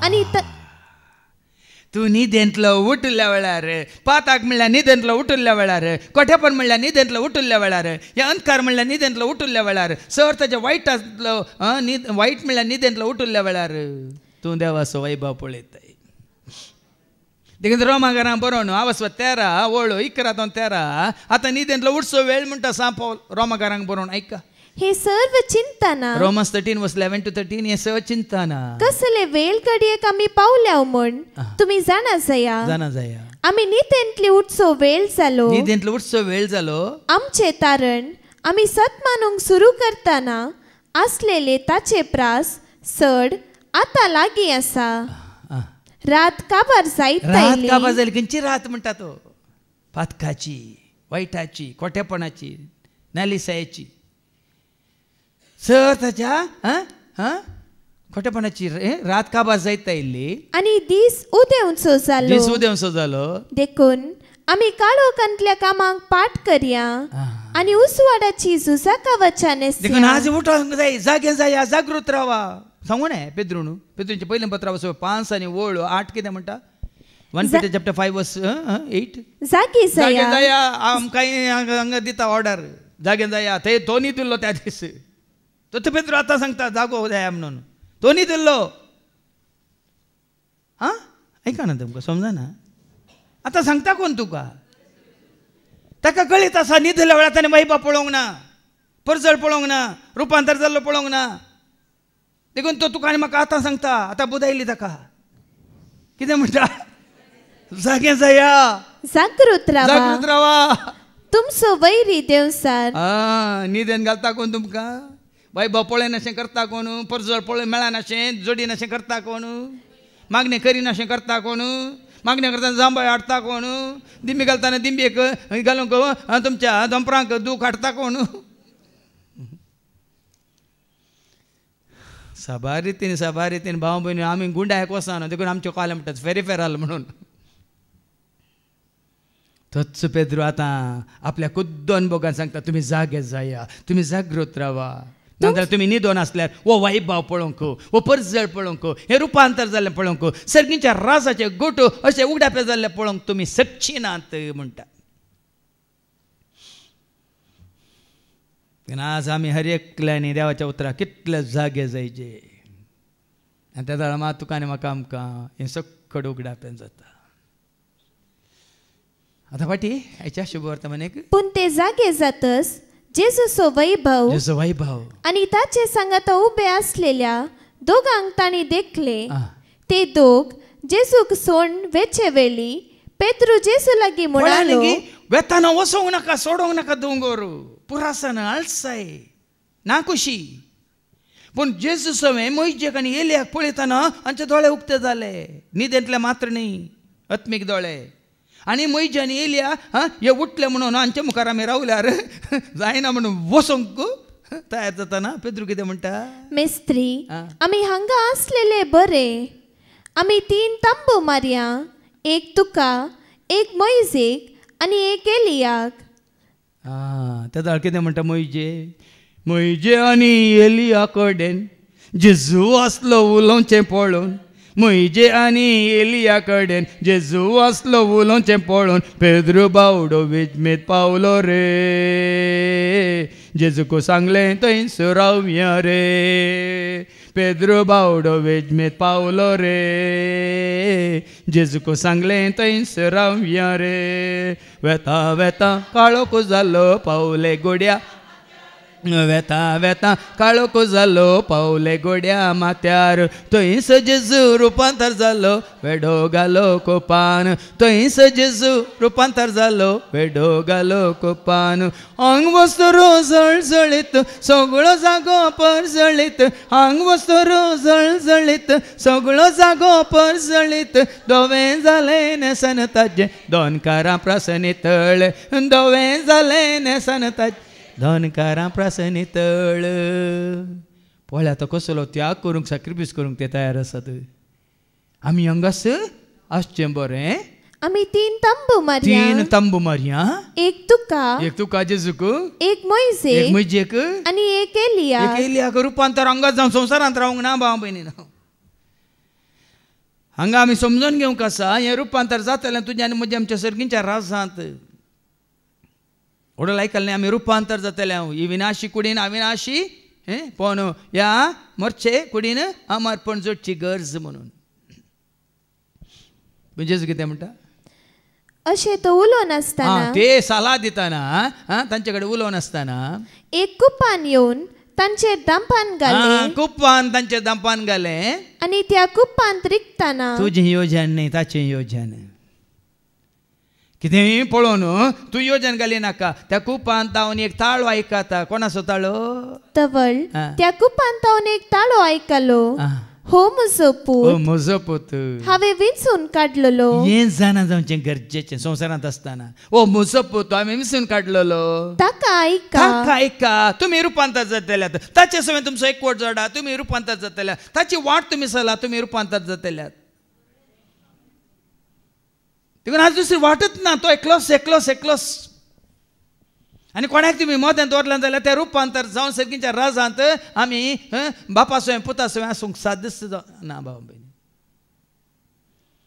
आनी तूं न्हिदेंतलो उठिल्ल्या वेळार पाताक म्हणल्यार न्हिदेंतलो उठिल्ल्या वेळार कोठेपण म्हणल्यार न्हिदेंतलो उठिल्ल्या वेळार हे अंधकार म्हणल्यार न्हिदेंतलो उठिल्ल्या वेळार सर ताच्या वायटांतलो वायट म्हणल्यार न्हिदेंतलो उठिल्ल्या वेळार तूं देवाचो वैभव पळयताय. देखून रोमाकारांक बरोवन आवस्व 13 वळो 11 आतां न्हिदेंतलो उठचो वेळ म्हणटा सांपो रोमाकारांक बरोवन ऐका हे सर्व चिंतना रोमन्स 13:11-13 हे सर्व चिंतना कसले वेळ घडयेक आमी पावल्या म्हण तुमी जाणा जाया आमी न्हिदेंतली उठचो वेळ जालो आमचे तारण आमी सत मानूंक सुरू करतना आसलेले ताचे प्रास चड आतां लागीं आसा. रात काबार जाली खंयची रात म्हणटा तो पातकाची वायटाची खोटेपणाची नालिसायेची सर ताच्या खोटेपणाची रात काबार जायत आयिल्ली आनी दीस उदेंवचो जालो देखून आमी काळोखांतल्या कामांक पाठ करया आनी उसवाडाची झुजा कवचां नेसया. देखून आज उठोंक जाय जागे जाया जागृत रावा सांगू नये पेद्रूचे पयलें पत्र 5 आनी 8 कितें म्हणटा 1 Peter chapter 5 verse 8 जागे जाया आमकां हांगा दिता ऑर्डर जागे जाया थंय तो न्ही दिल्लो त्या दीस तो पेद्रू आतां सांगता जागो जाया म्हणून तो न्ही दिल्लो ऐका ना तुमकां समजना आतां सांगता कोण तुका ताका कळीत आसा न्हिदल्या वेळार ताणें वैभव पळोवंक ना परजळ पळोवंक ना रुपांतर जाल्लो पळोवंक ना देखून तो तुका आनी म्हाका आतां सांगता आतां बुदायली ताका कितें म्हणटा जागे जाया जागृत रावा तुमचो वैरी देवसार न्हिदेन घालता कोण तुमकां वैभव पळयनाशें करता कोण परजळ पळय मेळनाशें जोडिनाशें करता कोण मागणें करिनाशें करता कोण मागणें करतना जांबय हाडटा कोण दिमी घालतना दिंबेक घालूंक तुमच्या दोंपरांक दूख हाडटा कोण सभा रितीन भाव भयणी आमी गुंडायक वचना देखून आमचे कॉले म्हणटात फेरिफेरल म्हणून तोच पेद्रू आतां आपल्या खुद्द अनुभवान सांगता तुमी जागे जाया तुमी जागृत रावा नाजाल्यार तुमी न्हिदोन आसल्यार वो वैभव पळोवंक वो परजळ पळोवंक हे रुपांतर जाल्लें पळोवंक सर्गीच्या राजाचे गोट अशें उगडापे जाल्ले पळोवंक तुमी शकची नात म्हणटा. आज आमी हर एकल्यानी देवाच्या उतराक कितले जागे जायचे आनी त्या दाळा मात तुका आनी म्हाका आमकां हें सकड उगडापें जाता. आतां फाटी हाच्या शुभ वर्तमानेक पूण ते जागे जातस जेजूचो वैभव आनी ताचे सांगाता उबे आसलेल्या दोगांक ताणी देखले. ते दोग जेजूक सोडून वेचे वेळी पेद्रू जेजू लागीं म्हणालो वेताना वसोंक नाका सोडोंक नाका दोंगर पुरासन आळसाय नाकुशी पूण जेजू सवें मोइजेक आनी एलियाक पळयतना हांचे दोळे उक्ते जाले न्हिदेंतले मात्र न्ही आत्मीक दोळे आनी मोइजे आनी एलिया हे उठले म्हणून हांचे मुखार आमी रावल्यार जायना म्हणून वसोंक तयार जातना पेद्रू कितें म्हणटा मेस्त्री आमी हांगा आसलेले बरे आमी 3 तंबू मारया एक तुका एक मोइजेक आनी एक एलियाक. तेदा कितें म्हणटा मोइजे आनी एलिया कडेन जेजू आसलो उलोवचें पळोवन मुइजे आनी एलिया कडेन जेजू वसलो उलोवचें पळोवन पेद्रू बावडो वेचमेत पावलो रे. जेजूको सांगलें थंयसर रावया रे. पेद्रू बावडो वेचमेत पावलो रे. जेजूको सांगलें थंयसर रावया रे. वेता वेता काळोख जालो पावले गोड्या. वेता वेता काळोख जालो पावले गोड्या माथ्यार. थंयस जेजू रुपांतर जालो वेडो घालो कोपान. थंयस जेजू रुपांतर जालो वेडो घालो कोपान. आंग वस्तरो जळजळीत सगळो जागो परजळीत. आंग वस्तरो जळजळीत सगळो जागो परजळीत. दोवें जालें नेसन ताजे दोनकारां प्रसनितळ. दोवें जालें नेसन ताजे दोनकारां प्रसनितळ. पळय आतां कसलो त्याग करूंक सॅक्रिफायस करूंक ते तयार आसात. आमी हांगास आसचें बरें. आमी 3 तंबू मारया. 3 तंबू मारया. एक तुका जेजूक. एक मोइजेक आनी एक एलिया. रुपांतर हांगा जावन संवसारांत रावंक ना भाव भयणीनो. हांगा आमी समजून घेवंक आसा हें रुपांतर जातलें तुज्या आनी म्हज्या आमच्या सर्गींच्या राजांत. ओडल आयकल्लें आमी रुपांतर जातलें. ही विनाशी कुडीन अविनाशी पण ह्या मरचे कुडीन अमरपण जोडची गरज म्हणून. जेजू कितें म्हणटा अशें तो उलोवन आसतना ते साला दिताना तांचे कडेन उलोवन आसतना एक कुपान येवन तांचेर दंपान घालें. कुप्पान तांचेर दंपान घालें. आनी त्या कुप्पांत रिगताना तुजें योजन न्ही ताचें योजन. कितेंय पळोवन तूं योजन घाली नाका. त्या कुपांत तावन एक ताळो आयकता. कोणाचो ताळो? तवळ. त्या कुपांत तावन एक ताळो आयकलो. हो म्हजो पूत हांवें विंचून काडलेलो. हें जाणा जावचें गरजेचें संवसारांत आसतना. ओ म्हजो पूत हांवें विंचून काडलेलो. ताका आयका. तुमी रुपांतर जातल्यात. ताचे सवय तुमचो एकवट जोडा. तुमी रुपांतर जातल्यात. ताची वाट तुमी चला. तुमी रुपांतर जातल्यात. देखून आज दुसरी वाटच ना. तो एकलोस आनी कोणाक तुमी मोदें दवरलें जाल्यार त्या रुपांतर जावन सर्गींच्या राजांत आमी बापा सवय पुता सवय आसूंक साध्य ना भाव भयणी.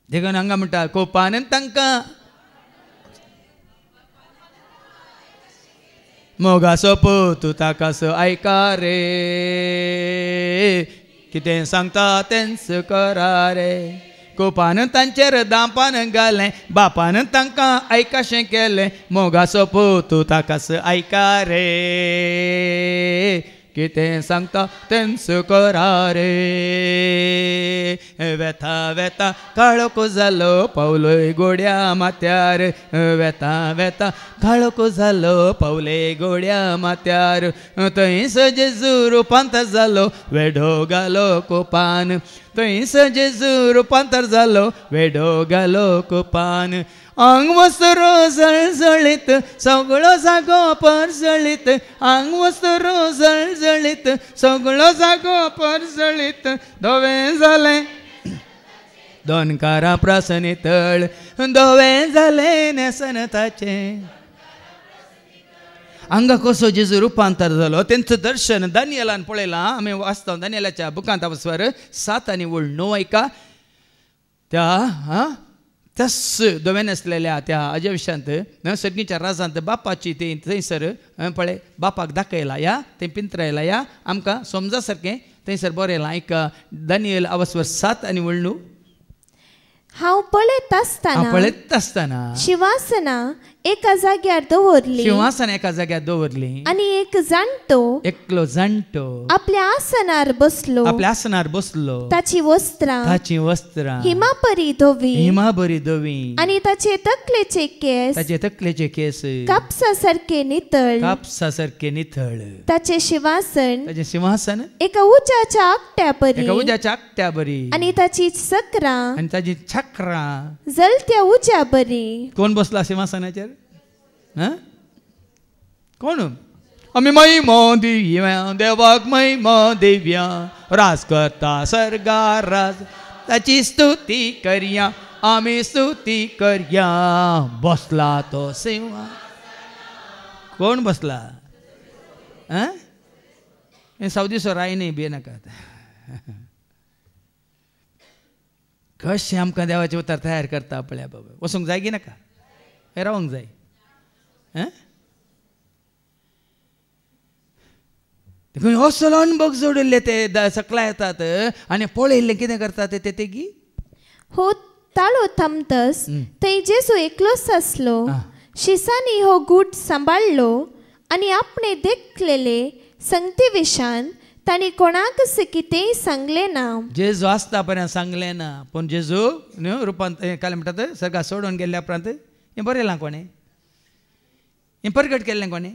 देखून हांगा म्हणटा कोपान तांकां मोगाचो पूत ताकास आयका रे. कितें सांगता तेंच करा रे. कोपान तांचेर दांपान घालें. बापान तांकां आयकाशें केलें. मोगाचो पूत ताकास आयका रे. कितें सांगता तेंच करा रे. वेता वेता काळोख जालो पावलोय गोड्या माथ्यार. वेता वेता काळोख जालो पावले गोड्या माथ्यार. थंयस जेजू रुपांतर जालो वेडो घालो कोपान. थंयस जेजू रुपांतर जालो वेडो घालो कोपान. आंग वस्तरो जळजळीत सगळो जागो परजळीत. आंग वस्तरो जळजळीत सगळो जागो परजळीत. धोवें जालें दोनकारां प्रसनितळ. धोवें जालें नेसन ताचें. हांगा कसो जेजू रुपांतर जालो तेंचं दर्शन दानियेलान पळयलां. आमी वाचता दानियेलाच्या बुकांत वचवर 7 आनी 9 आयका. त्याच दोवेन आसलेल्या त्या अजविशांत सर्गीच्या राजांत बापाची ते थंयसर पळय बापाक दाखयला या ते पिंत्रायला या आमकां समजा सारकें थंयसर बरयलां. आयका दानियेल वचवर 7 आनी 9. हांव पळयत आसतना शिवासना एका जाग्यार दवरली. शिवासन एका जाग्यार दवरली. आनी एक जाणटो एकलो जाणटो आपल्या आसनार बसलो. ताची वस्त्रां हिमाबरी धवी. आनी ताचे तकलेचे केस कापसा सारके नितळ. ताचे सिंहासन एका उज्याच्या आकट्या बरी. आनी ताची चक्रां जलत्या उज्या बरी. कोण बसला सिंहासनाचेर? कोण? आमी महिमा दिव्या देवाक महिमा दिव्या. राज करता सर्गार राज ताची स्तुती करया. आमी स्तुती करया. बसला तो सिंहा. कोण बसला? हे सावदी सोराय नाही बे नाका. कशें आमकां देवाचे उतर तयार करता पळया बाबा. वचूंक जाय की नाका, हे रावंक जाय. देखून असलो अनुभव जोडिल्ले ते सकला येतात आनी पळयल्ले कितें करतात ते तेगी. हो ताळो थमतस थंय जेजू एकलोच आसलो. शिसांनी हो गूट सांबाळलो आनी आपणे देखलेले संगती विशान ताणी कोणाक कितेंय सांगले ना. जेजू आसता पर्यंत सांगले ना, पूण जेजू रुपांत काय म्हणटात सर्गा सोडून गेल्ल्या उपरांत हें बरयलां कोणें, हें प्रगट केल्लें कोणें,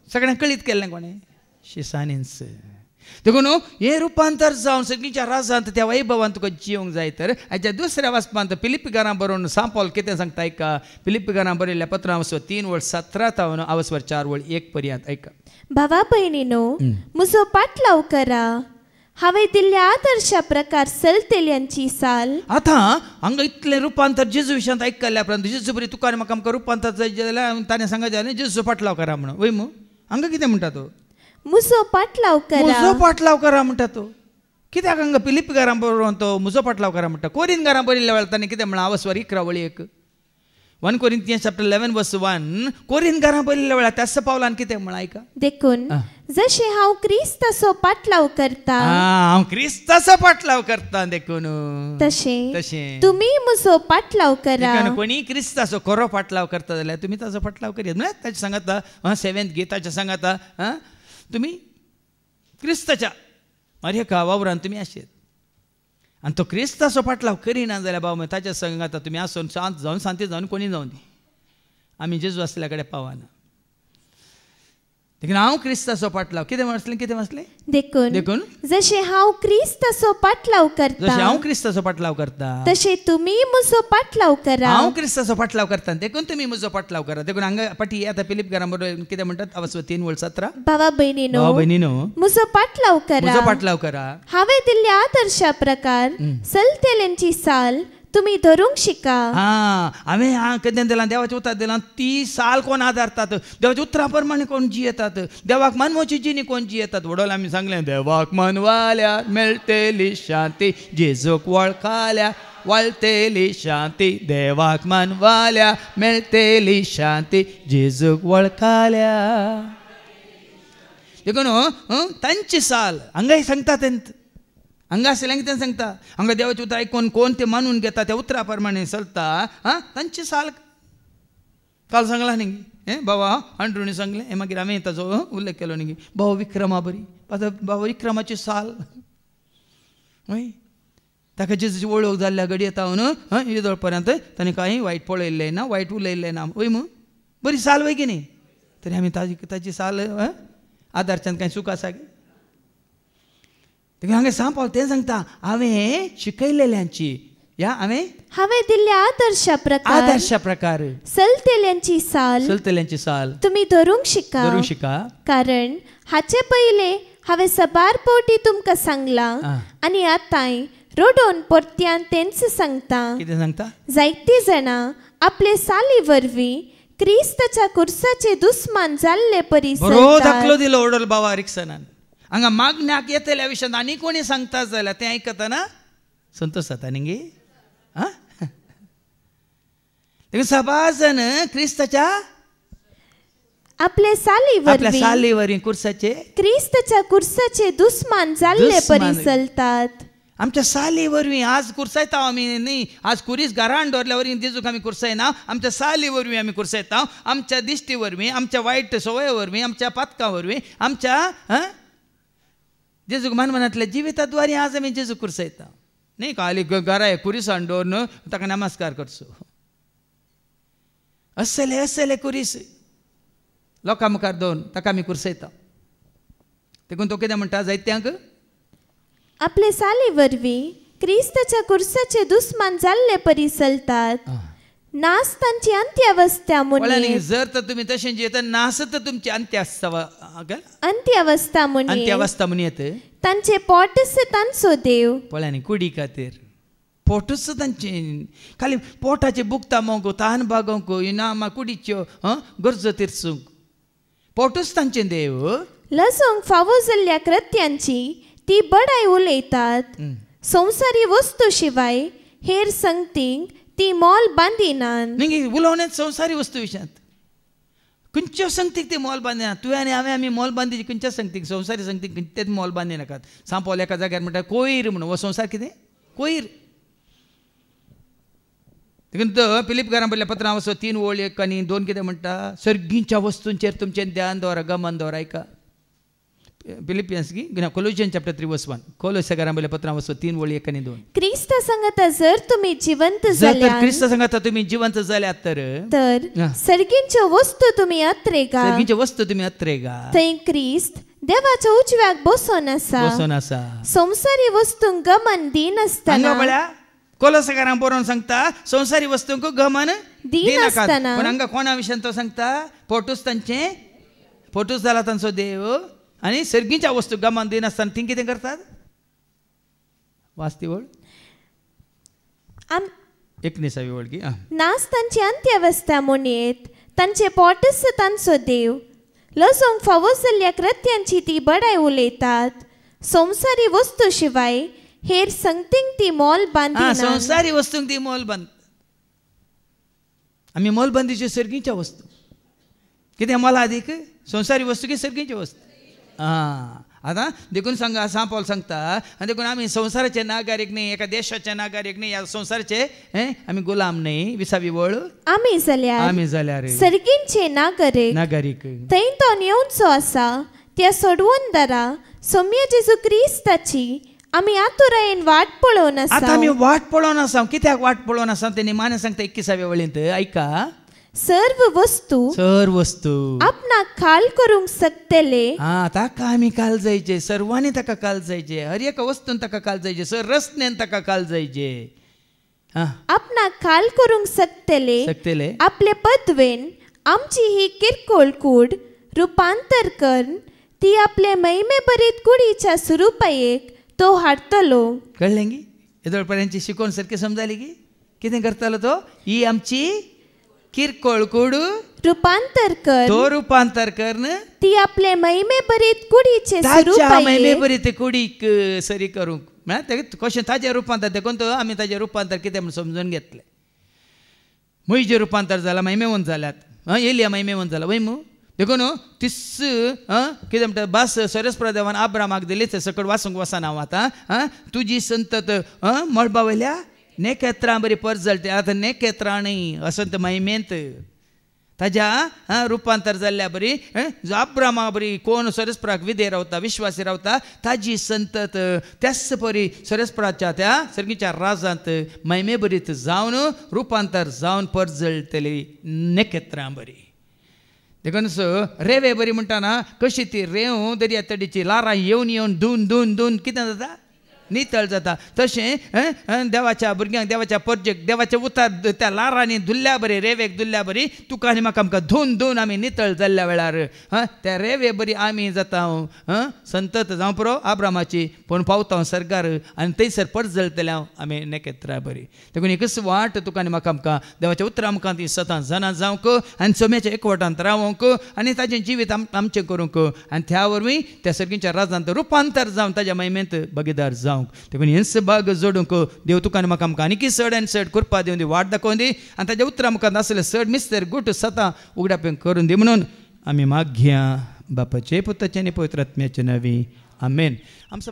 सगळ्यांक कळीत केल्लें कोणें, शिसांनीच. देखून हे रुपांतर जावन सगळींच्या राजांत त्या वैभवान तुका जिवंक जाय तर हाच्या दुसऱ्या वाचपांत फिलिपिकारां बरोवन सांपोल कितें सांगता ऐका. फिलिपिकारां बरयल्ल्या पत्रां 3:17 आवस्वर 4:1 पर्यंत ऐका. भावा भयणीनो, म्हजो पाटलाव करा. हांवें दिल्ल्या आदर्शा प्रकार चलतेल्यांची साल. आतां हांगा इतलें रुपांतर जेजू विशयांत आयकल्ल्या उपरांत जेजू बरी तुका म्हाका आमकां रुपांतर जाय जाल्यार ताणें सांगलें जाल्यार जेजूचो पाटलाव करा म्हणून. वय मू हांगा कितें म्हणटा तो, म्हजो पाटलाव करा. म्हजो पाटलाव करा म्हणटा तो. कित्याक हांगा फिलिपिकारां बरोवन तो म्हजो पाटलाव करा म्हणटा. कोरिंथकारां बरयल्ल्या वेळार ताणें कितें म्हणलां आवस्वर 11:1 1 Corinthians chapter 11:1 कोरिंथकारां बरयल्ल्या वेळार त्याच पावलान कितें म्हणलां ऐका. देखून जशें हांव क्रिस्ताचो पाटलाव करता, हांव क्रिस्ताचो पाटलाव करता, देखून तशें तुमी म्हजो पाटलाव करा. कोणी क्रिस्ताचो खरो पाटलाव करता जाल्यार तुमी ताचो पाटलाव करियात. म्हणजे ताचें सांगता 7th गीताचें सांगता तुमी क्रिस्ताच्या एका वावरान तुमी आशेत आनी तो क्रिस्ताचो पाटलाव करिना जाल्यार बाबा ताच्या सांगता तुमी आसून शांत जावन शांती जावन कोणी जावन दी आमी जेजू आसल्या कडेन पावना. देखून हांव क्रिस्ताचो पाटलाव कितें म्हटलें देखून जशें हांव क्रिस्ताचो पाटलाव करता तशें तुमी म्हजो पाटलाव करा. हांव क्रिस्ताचो पाटलाव करता देखून तुमी म्हजो पाटलाव करा. देखून हांगा पाटी आतां फिलिपिकारां बरोबर कितें म्हणटात आवस्वर 3:17 भावा भयणीनो, म्हजो पाटलाव करा. हांवें दिल्ल्या आदर्शा प्रकार चलतेल्यांची साल तुमी धरूंक शिका. हांवें कितें दिलां, देवाचें उतर दिलां. ती साल कोण आदारतात, देवाच्या उतरा प्रमाणे कोण जियेतात, देवाक मानवाची जिणी कोण जियेतात. वडोल आमी सांगलें देवाक मानवाल्यार मेळटली शांती, जेजूक वळखाल्या वळटली शांती. देवाक मानवाल्यार मेळटली शांती, जेजूक वळखाल्या. देखून तांची साल हांगाय सांगता तेंत हांगा आसलें कितें सांगता. हांगा देवाचें उतर आयकून कोण तें मानून घेता त्या उतरा प्रमाणे चलता तांची साल. काल सांगला न्ही बाबा अंड्रुणी सांगलें हें मागीर हांवें ताचो उल्लेख केलो न्ही. भाव विक्रमा बरी भाव विक्रमाची साल. हय ताका जेजूची वळख जाल्ल्या घडये तावन येदोळ पर्यंत ताणें कांय वायट पळयल्लें ना, वायट उलयल्लें ना. वय मू बरी साल वय की न्ही. तरी आमी ताची साल आदारच्यान कांय सुख आसा गे. हांगा सांपावल तें सांगता हांवें शिकयलेल्यांची हांवें दिल्ल्या आदर्शा प्रकार चलतेल्यांची साल तुमी धरूंक शिका. कारण हाचे पयले हांवें सबार पावटी तुमकां सांगलां आनी आतांय रोडोन परत्यान तेंच सांगता. कितें सांगता. जायतीं जाणां आपले साली वरवीं क्रिस्ताच्या कुर्साचे दुस्मान जाल्ले परी बरो दाखलो दिलो ओडोल बाबा रिक्सनान. हांगा मागण्याक येतल्या विशयांत आनी कोणी सांगता जाल्यार तें आयकता ना संतोश जाता न्ही. सबार जण क्रिस्ताच्या आपले साली वरवीं क्रिस्ताच्या कुर्साचे दुस्मान जाल्ले परी चलतात. आमच्या साली वरवीं आज कुर्सायता आमी न्ही. आज कुरीस घरान दवरल्या वरवीं जेजूक आमी कुर्सायना. आमच्या साली वरवीं आमी कुर्सायता. आमच्या दिश्टी वरवीं, आमच्या वायट सवय वरवीं, आमच्या पातकां वरवीं, आमच्या जेजूक मानमनांतल्या जिविताद्वारे आज आमी जेजू कुर्सायता न्ही. खाली घरा कुरिसान दवरून ताका नमस्कार करचो. असले कुरीस लोकां मुखार दवरून ताका आमी कुर्सायता. देखून तो कितें म्हणटा जायत्यांक आपले साली वरवीं क्रिस्ताच्या कुर्साचे दुस्मान जाल्ले परी चलतात. नास तांची अंत्यावस्था म्हणून. जर तर तुम्ही तशें जियेता नास तर तुमची अंत्यावस्था म्हणून येत. तांचे पोटच तांचो देव. पळयांनी कुडी खातीर पोटच तांचे. खाली पोटाचे बुकता मोगो तान बागोवंक इनामा कुडीच्यो गरजो तीर्सूंक पोटच तांचे देव. लजोंक फावो जाल्ल्या कृत्यांची ती बडाय उलयतात. संवसारी वस्तू शिवाय हेर संगतींक ती मोल बांदिनान. निंगे उलोवण्यात संवसारी वस्तू विशयांत खंयच्यो संगतीक ती मोल बांदिना. तुवें आनी हांवें आमी मोल बांदिची खंयच्या संगतीक संवसारी संगतीक खंयचेच मोल बांदी नाकात. सांपोल एका जाग्यार म्हणटा कोयर म्हणून हो संवसार कितें कोयर. देखून फिलिपकारां पयल्या पत्रां वचो 3:1-2 कितें म्हणटा सर्गींच्या वस्तूंचेर तुमचें ध्यान दवरा गमन दवरा. ऐका फिलिपियन्स कोलोसियन चॅप्टर 3:1 कोलोसाकारां पयल्या पत्रां वचो 3:1-2. क्रिस्त सांगता जर तुम्ही जिवंत जाल्यात क्रिस्त सांगता तुम्ही जिवंत जाल्यात तर सर्गींच्यो वस्तू तुम्ही अत्रेगा. सर्गींच्यो वस्तू तुम्ही अत्रेगा. थंय क्रिस्त देवाच्या उजव्याक बसून आसा. संवसारी वस्तूंक गमन दिनासतना कोलोसाकारांक बरोवन सांगता संवसारी वस्तूंक गमन दिनासतना. पूण हांगा कोणा विशयान तो सांगता फोटूस जाला तांचो देव आनी सर्गींच्या वस्तू गमन दिनासतना ती कितें करतात वाचती वळ 19वी वळगी नाच तांची अंत्यवस्था म्हणयत तांचे पोटस तांचो देव. लजोंक फावो जाल्ल्या कृत्यांची ती बडाय उलयतात. संवसारी वस्तू शिवाय हेर संगतींक ती मोल बांदिना. संवसारी वस्तूंक ती मोल बांद आमी मोल बांदीच्यो सर्गींच्या वस्तू कितें मोल आदीक संवसारी वस्तू की सर्गींच्यो वस्तू. आतां देखून सांगा सांपोल सांगता आनी देखून आमी संवसाराचे नागरीक न्ही एका देशाचे नागरीक न्ही ह्या संवसाराचे आमी गुलाम न्ही विसावी वळ आमी जाल्यार सर्गींचे नागरीक. थंय तो येवचो आसा त्या सोडवून दरा सौम्य जेजू क्रिस्ताची आमी आतुरायेन वाट पळोवन आसा. आतां आमी वाट पळोवन आसा. कित्याक वाट पळोवन आसा ते निमाणें सांगता 21व्या वळींत. ऐका सर्व वस्तू आपणाक खाल करूंक शकतले. ताका आमी काल जायचे सर्वांनी ताका काल जायचे हर एका वस्तून ताका काल जायचे सर रस्त्यान ताका काल जायचे. आपणाक खाल करूंक शकतले आपले पदवेन आमची ही किरकोळ कूड रुपांतर करून ती आपले महिमे बरीत कुडीच्या स्वरुपायेक तो हाडतलो. कळ्ळें गी येदोळपर्यंतची शिकोवन सारकी समजाली गी कितें करतलो तो ही आमची किरकोळ कूड रुपांतर कर ती आपले महिमे बरीत कुडीचे स्वरुपायेक महिमे बरीत कुडीक सरी करूंक म्हळ्यार कशें ताजें रुपांतर देखून तो आमी ताजें रुपांतर कितें म्हूण समजून घेतलें. मुयजें रुपांतर जालां महिमेवंत जाल्यात एलिया महिमेवंत जाला वय मू देखून तिस कितें म्हणटा बास सरस्प्रदेवान आब्रामाक दिली ते सकट वाचूंक वचना हांव आतां तुजी संतत मळबा वयल्या नेकेत्रां बरी परजळटे. आतां नेकेत्रां न्ही असंत महिमेंत ताज्या रुपांतर जाल्ल्या बरी आब्रामा बरी कोण सरस्पराक विधेय रावता विश्वासी रावता ताजी संतत त्याच परी सरस्पराच्या त्या सर्गीच्या राजांत महिमे बरीत जावन रुपांतर जावन परजळटली नेकेत्रां बरी. देखून रेवे बरी म्हणटाना कशी ती रेव दर्या तडीची लारां येवन येवन धुवन कितें जाता नितळ जाता. तशें देवाच्या भुरग्यांक देवाच्या परजेक देवाचे उतार त्या लारांनी धुल्ल्या बरी रेवेक धुल्ल्या बरी तुका आनी म्हाका आमकां धुवन आमी नितळ जाल्ल्या वेळार त्या रेवे बरी आमी जाता संतत जावं पुरो आब्रामाची पूण पावता सर्गार आनी थंयसर परजळटले आमी नेकेत्रां बरी. देखून एकच वाट तुका आनी म्हाका आमकां देवाच्या उतरां आमकां ती सदां जाणां जावंक आनी सोम्याच्या एकवटांत रावंक आनी ताजें जिवीत आमचें करूंक आनी त्या वरवीं त्या सर्गीच्या राजांत रुपांतर जावन ताज्या महिमेंत भागीदार जावंक. देखून हेंच भाग जोडूंक देव तुका आनी म्हाका आमकां आनीक चड आनी चड कृपा दिवन दी वाट दाखोवन दी आनी ताज्या उतरां आमकां नासले चड मिस्तर गुट सतां उगडापें करून दी म्हणून आमी मागया बापाचे पुताचे आनी पवित्र आत्म्याचे नांवी आमेन. आमचो